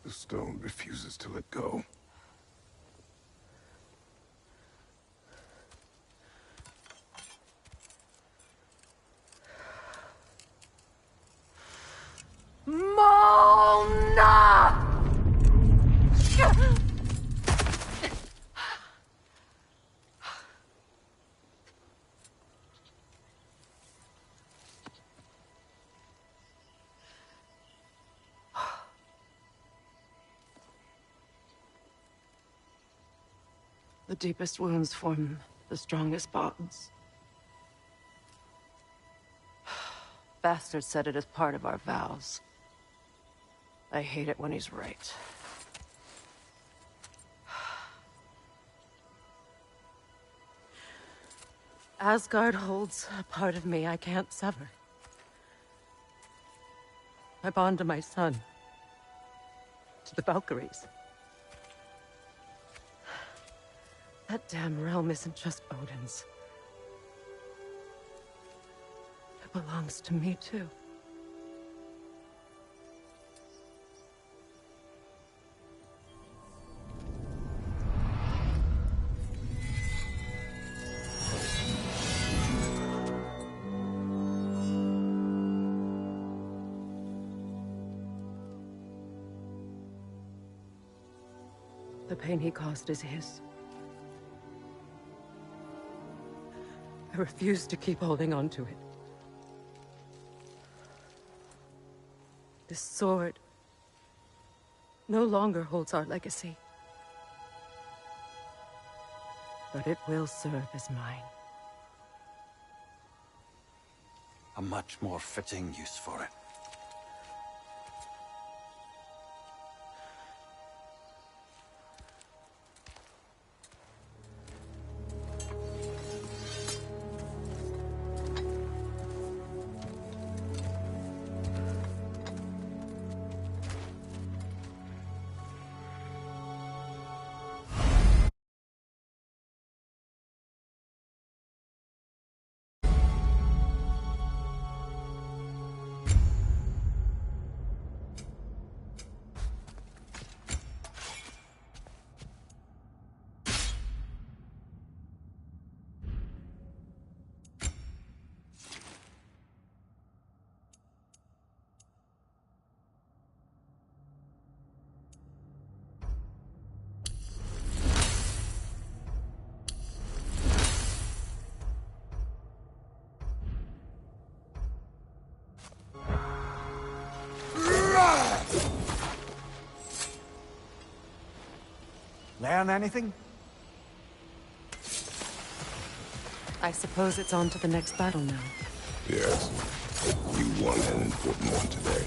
The stone refuses to let go. Mona! The deepest wounds form the strongest bonds. Bastard said it as part of our vows. I hate it when he's right. Asgard holds a part of me I can't sever. I bond to my son. To the Valkyries. That damn realm isn't just Odin's. It belongs to me, too. The pain he caused is his. I refuse to keep holding on to it. This sword no longer holds our legacy. But it will serve as mine. A much more fitting use for it. Learn anything? I suppose it's on to the next battle now. Yes. You won an important one today.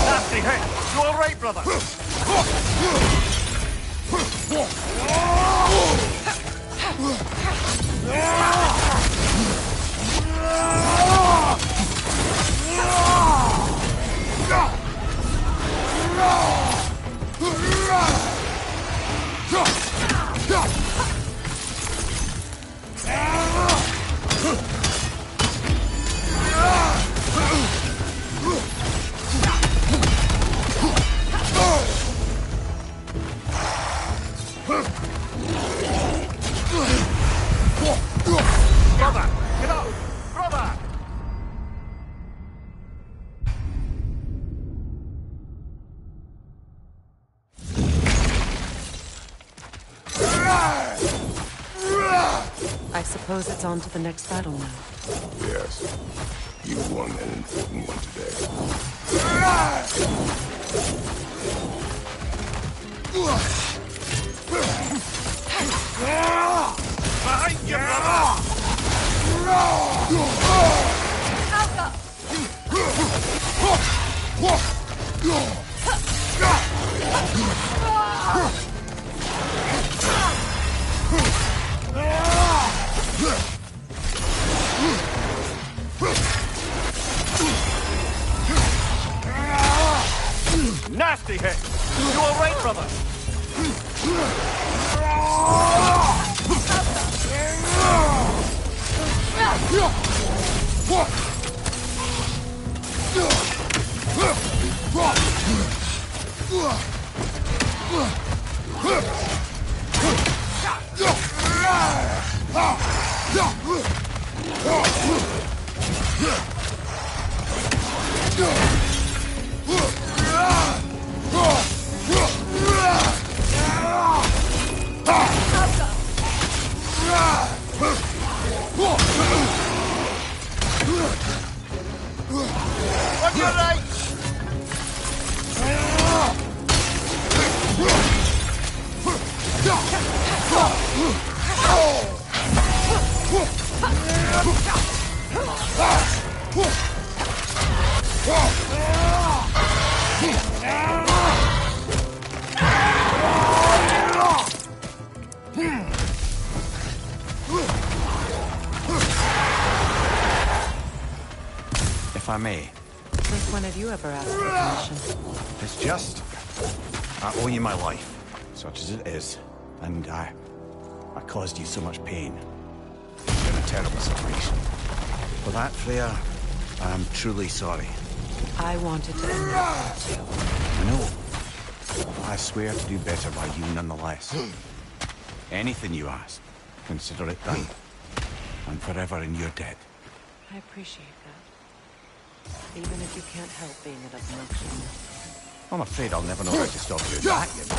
Nasty hit! You alright, brother? I suppose it's on to the next battle now. Yes. You won an important one today. Behind you, Nasty hit! You alright, brother? On your right! I may. Since when have you ever asked for permission? It's just... I owe you my life, such as it is. And I caused you so much pain. It's been a terrible separation. For that, Freya, I am truly sorry. I wanted to end that too. I know. But I swear to do better by you nonetheless. Anything you ask, consider it done. I'm forever in your debt. I appreciate that. Even if you can't help being an obnoxious. I'm afraid I'll never know how to stop doing that, you know.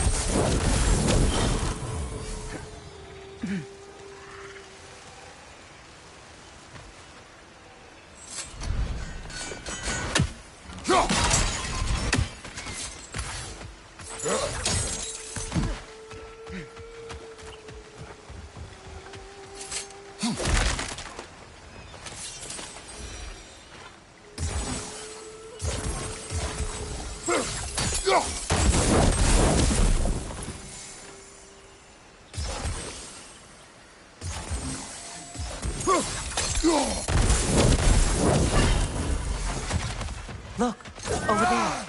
Look, over there.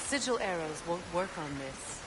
Sigil arrows won't work on this.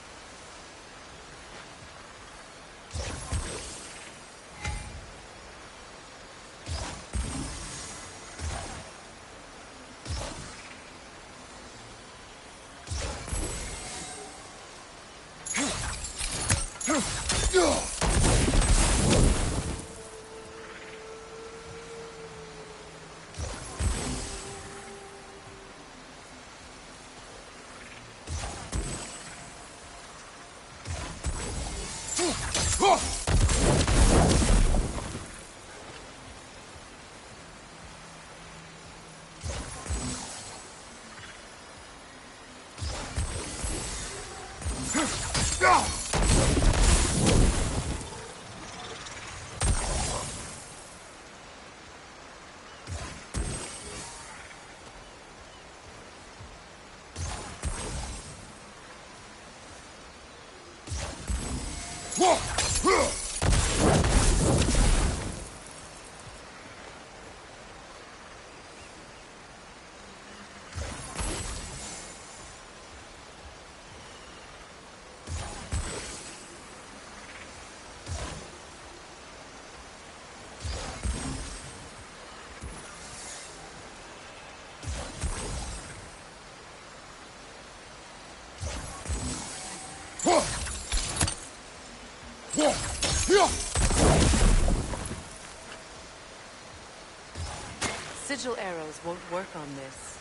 Sigil arrows won't work on this.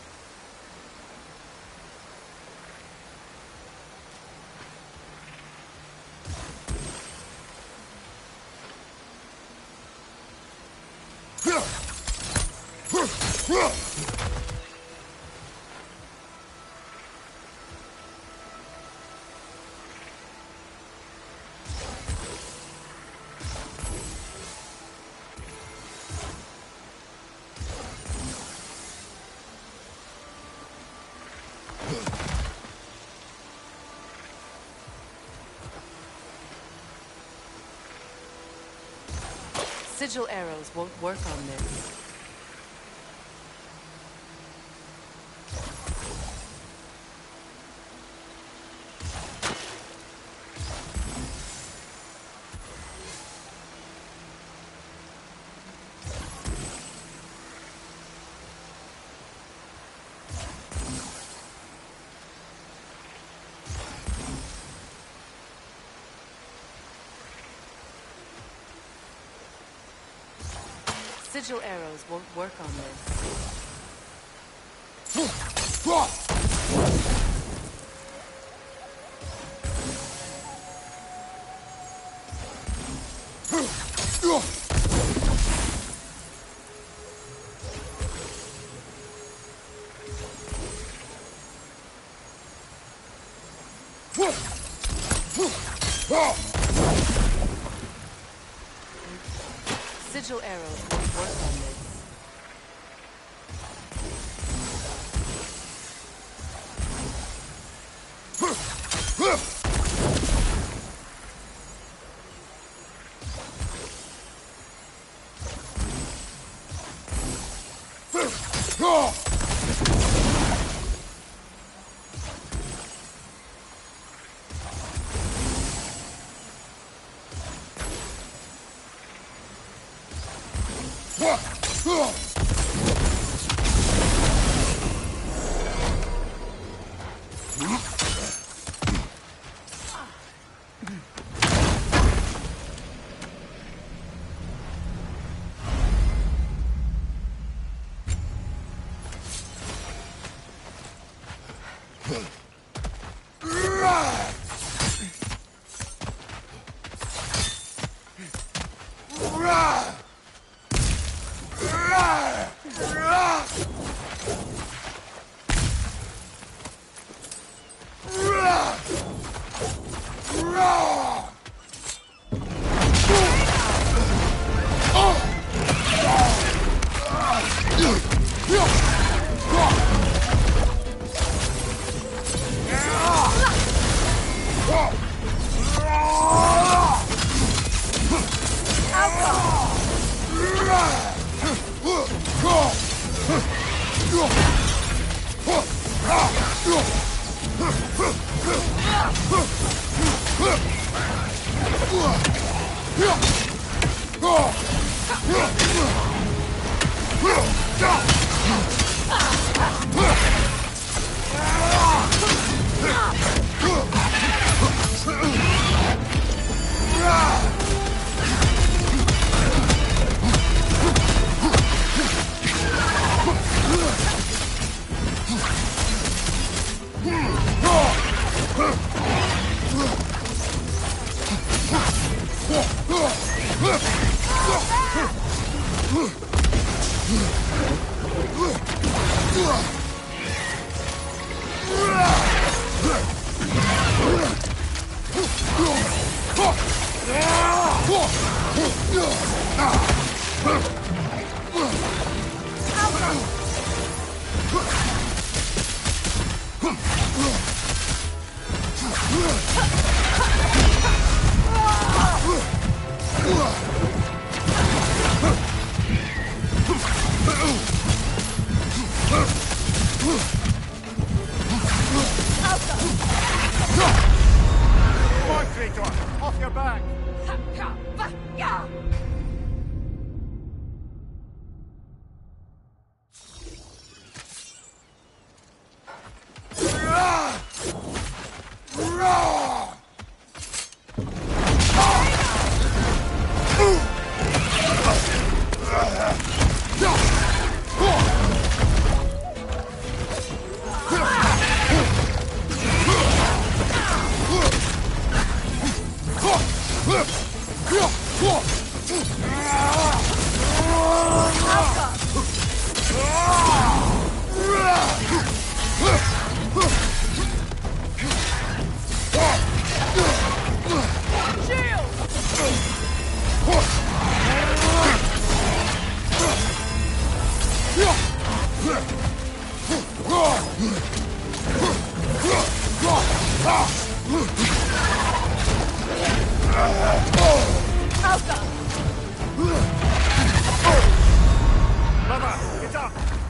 Sigil arrows won't work on this. Sigil arrows won't work on this. Sigil arrows won't work on this. Off your back! Brother, get up!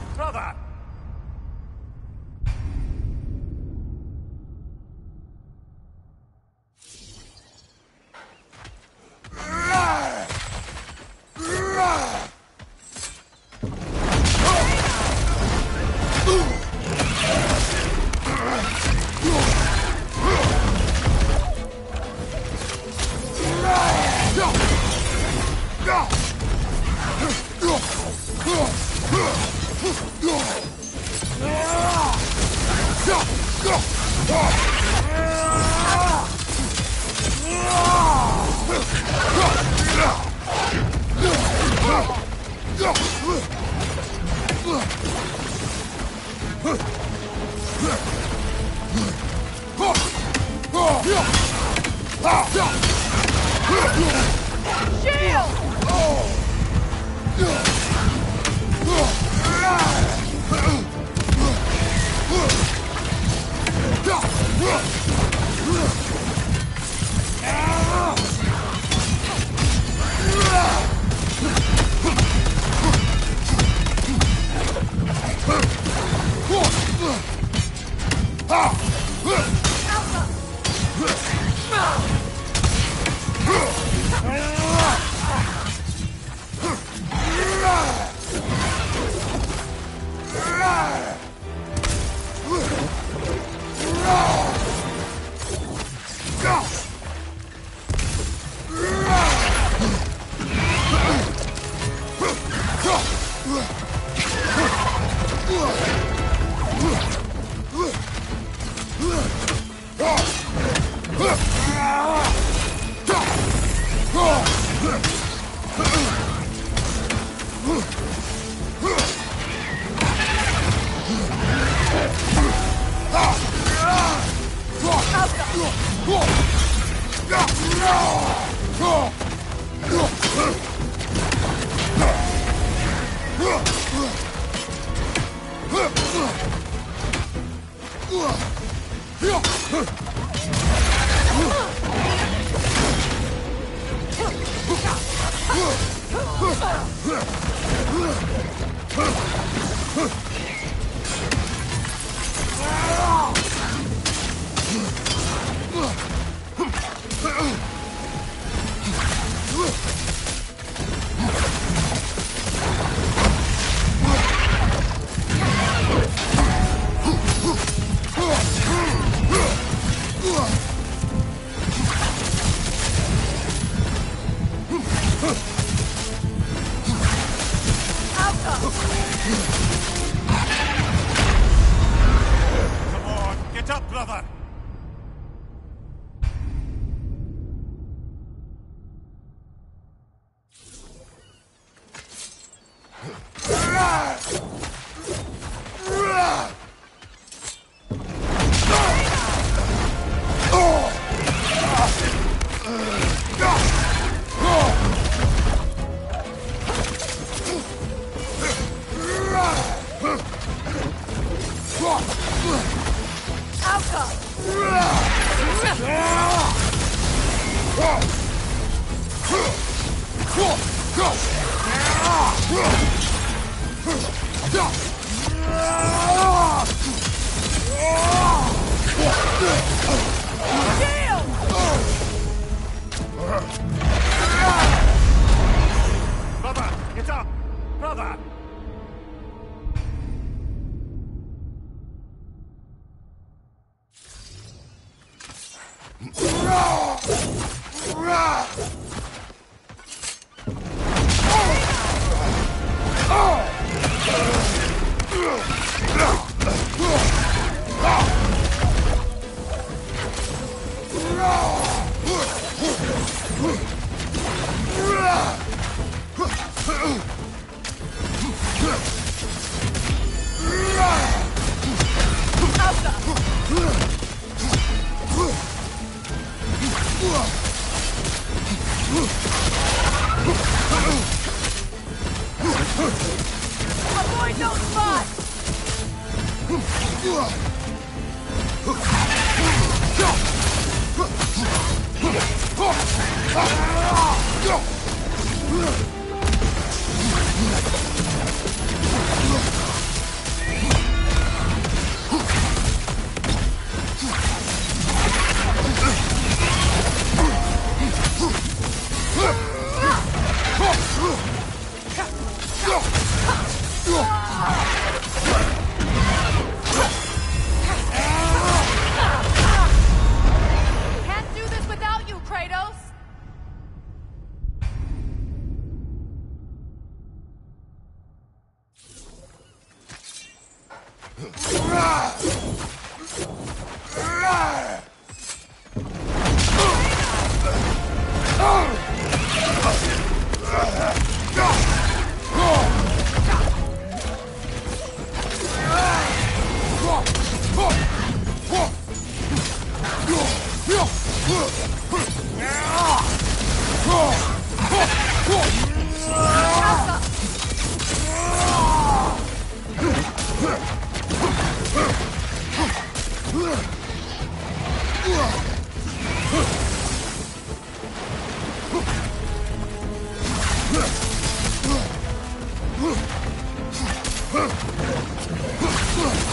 Brother! Brother, get up! Brother! Avoid those spots! Can't do this without you, Kratos!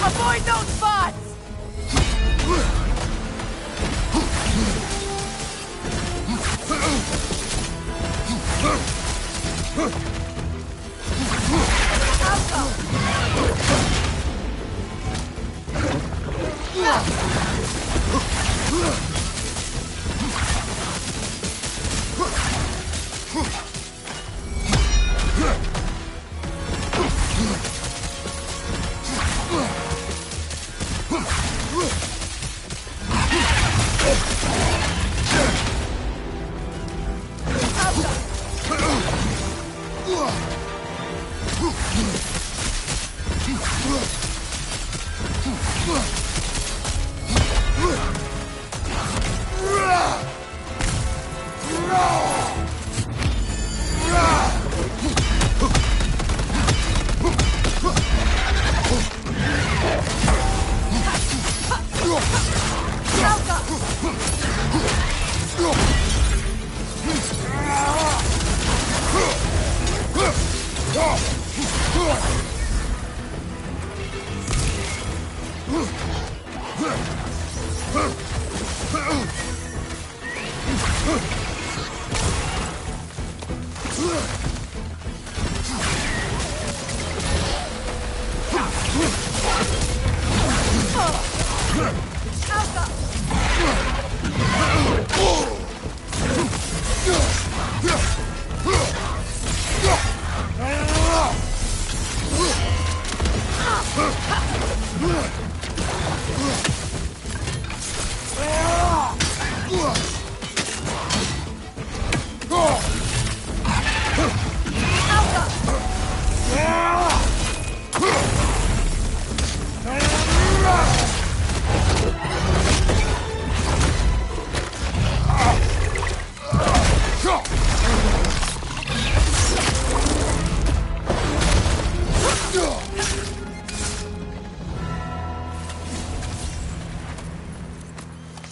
Avoid those spots!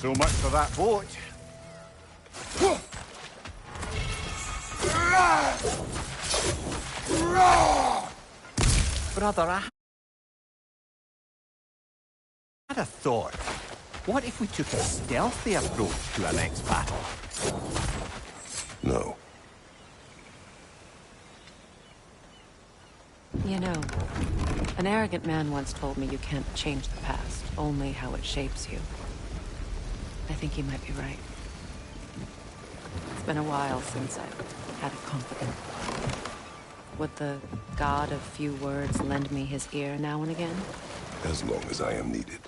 So much for that boat. Brother, I had a thought. What if we took a stealthy approach to our next battle? No. You know, an arrogant man once told me you can't change the past, only how it shapes you. I think he might be right. It's been a while since I've had a confidant. Would the god of few words lend me his ear now and again? As long as I am needed.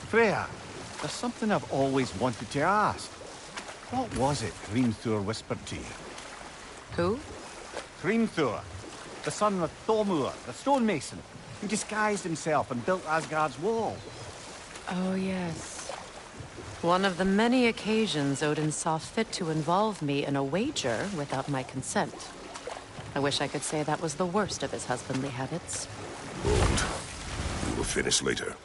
Freya, There's something I've always wanted to ask. What was it Hrimthur whispered to you? Who? Hrimthur, the son of Thormur, the stonemason, who disguised himself and built Asgard's wall. Oh, yes. One of the many occasions Odin saw fit to involve me in a wager without my consent. I wish I could say that was the worst of his husbandly habits. Hold. We will finish later.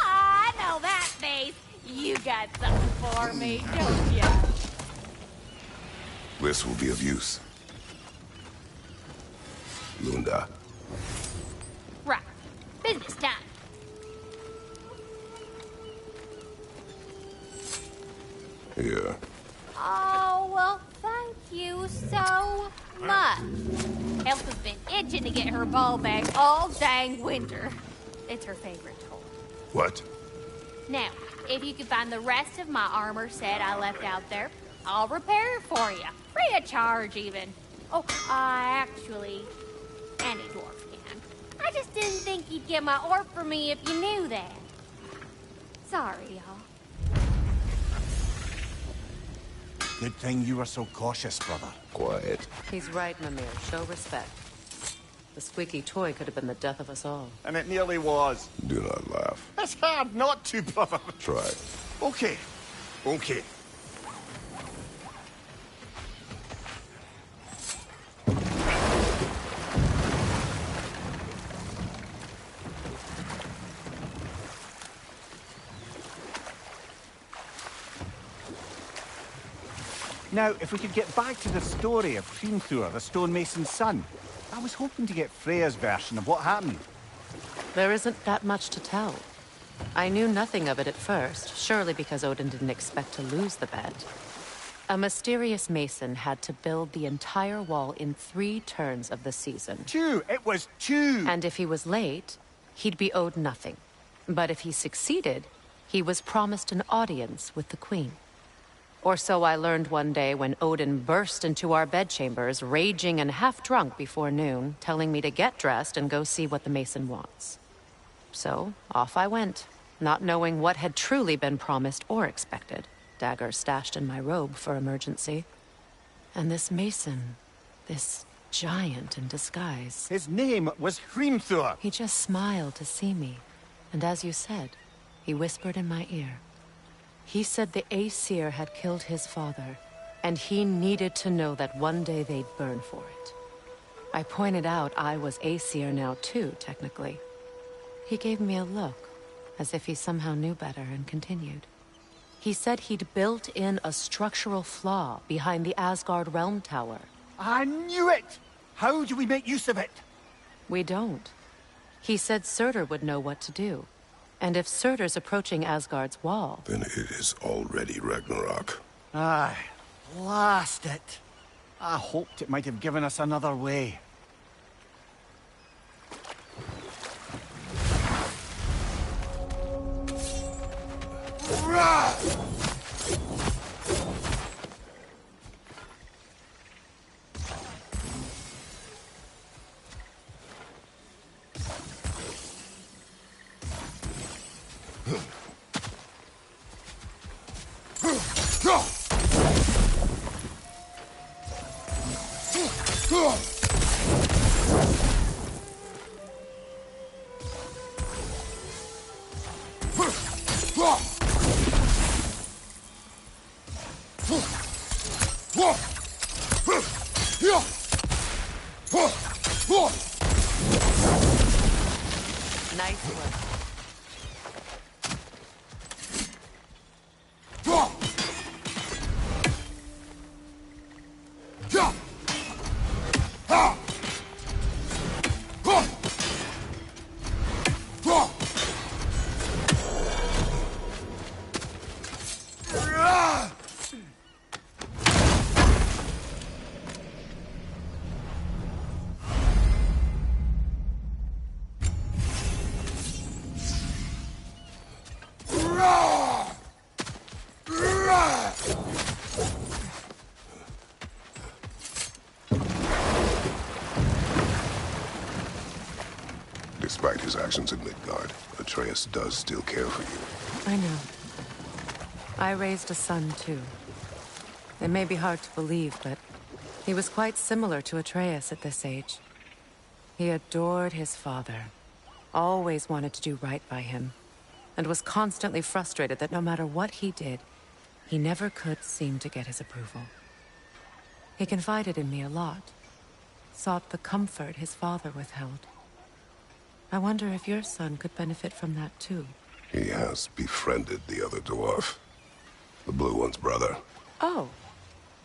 I know that face. You got something for me, don't ya? This will be of use. Lunda. Right. Business time. Here. Oh, well, thank you so much. Elf has been itching to get her ball back all dang winter. It's her favorite toy. What? Now, if you can find the rest of my armor set I left out there, I'll repair it for you. Free of charge, even. Oh, actually, any dwarf can. I just didn't think you'd get my orb for me if you knew that. Sorry, y'all. Good thing you were so cautious, brother. Quiet. He's right, Mimir. Show respect. The squeaky toy could have been the death of us all. And it nearly was. Do not laugh. It's hard not to, brother. Try. Okay. Okay. Now, if we could get back to the story of Hrimthur, the stonemason's son. I was hoping to get Freya's version of what happened. There isn't that much to tell. I knew nothing of it at first, surely because Odin didn't expect to lose the bet. A mysterious mason had to build the entire wall in 3 turns of the season. 2! It was 2! And if he was late, he'd be owed nothing. But if he succeeded, he was promised an audience with the queen. Or so I learned one day when Odin burst into our bedchambers, raging and half-drunk before noon, telling me to get dressed and go see what the mason wants. So, off I went, not knowing what had truly been promised or expected, dagger stashed in my robe for emergency. And this mason, this giant in disguise... His name was Hrimthur! He just smiled to see me, and as you said, he whispered in my ear. He said the Aesir had killed his father, and he needed to know that one day they'd burn for it. I pointed out I was Aesir now too, technically. He gave me a look, as if he somehow knew better, and continued. He said he'd built in a structural flaw behind the Asgard Realm Tower. I knew it! How do we make use of it? We don't. He said Surtur would know what to do. And if Surtur's approaching Asgard's wall... Then it is already Ragnarok. Aye. Blast it. I hoped it might have given us another way. Nice work. his actions in Midgard, Atreus does still care for you. I know. I raised a son, too. It may be hard to believe, but he was quite similar to Atreus at this age. He adored his father, always wanted to do right by him, and was constantly frustrated that no matter what he did, he never could seem to get his approval. He confided in me a lot, sought the comfort his father withheld. I wonder if your son could benefit from that too. He has befriended the other dwarf. The blue one's brother. Oh.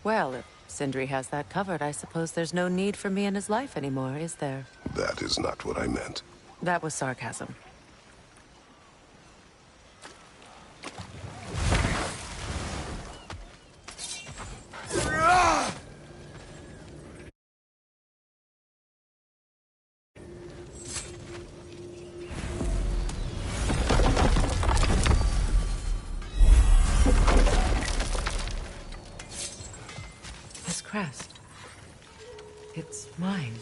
Well, if Sindri has that covered, I suppose there's no need for me in his life anymore, is there? That is not what I meant. That was sarcasm. This crest. It's mine.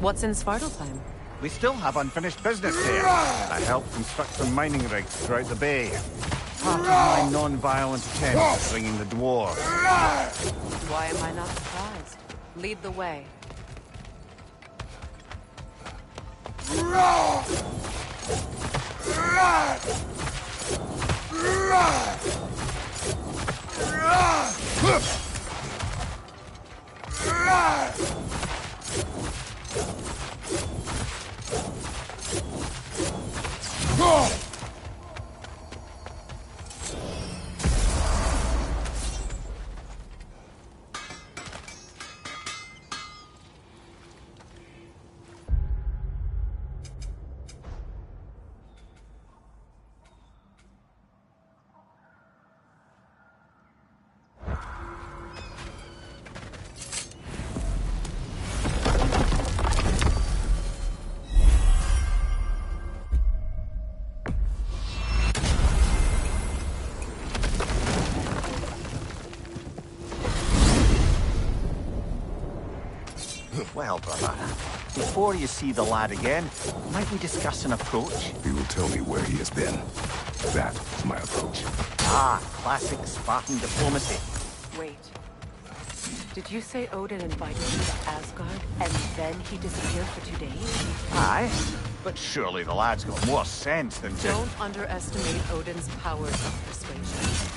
What's in Svartalfheim? We still have unfinished business there. I helped construct some mining rigs throughout the bay. Part of my non-violent attempt at bringing the dwarves. Why am I not surprised? Lead the way. Well, brother, before you see the lad again, might we discuss an approach? He will tell me where he has been. That is my approach. Ah, classic Spartan diplomacy. Wait. Did you say Odin invited you to Asgard, and then he disappeared for 2 days? Aye, but surely the lad's got more sense than to... Don't underestimate Odin's powers of persuasion.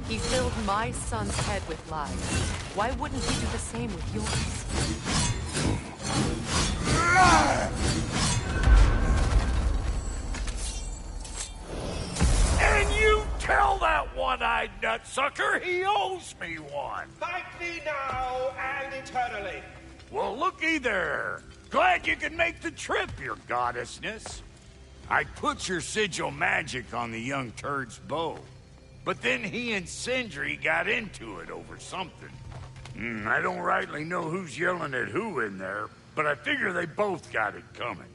He filled my son's head with lies. Why wouldn't he do the same with yours? And you tell that one-eyed nutsucker he owes me one. Fight me now and eternally. Well, looky there. Glad you can make the trip, your goddessness. I put your sigil magic on the young turd's bow. But then he and Sindri got into it over something. I don't rightly know who's yelling at who in there, but I figure they both got it coming.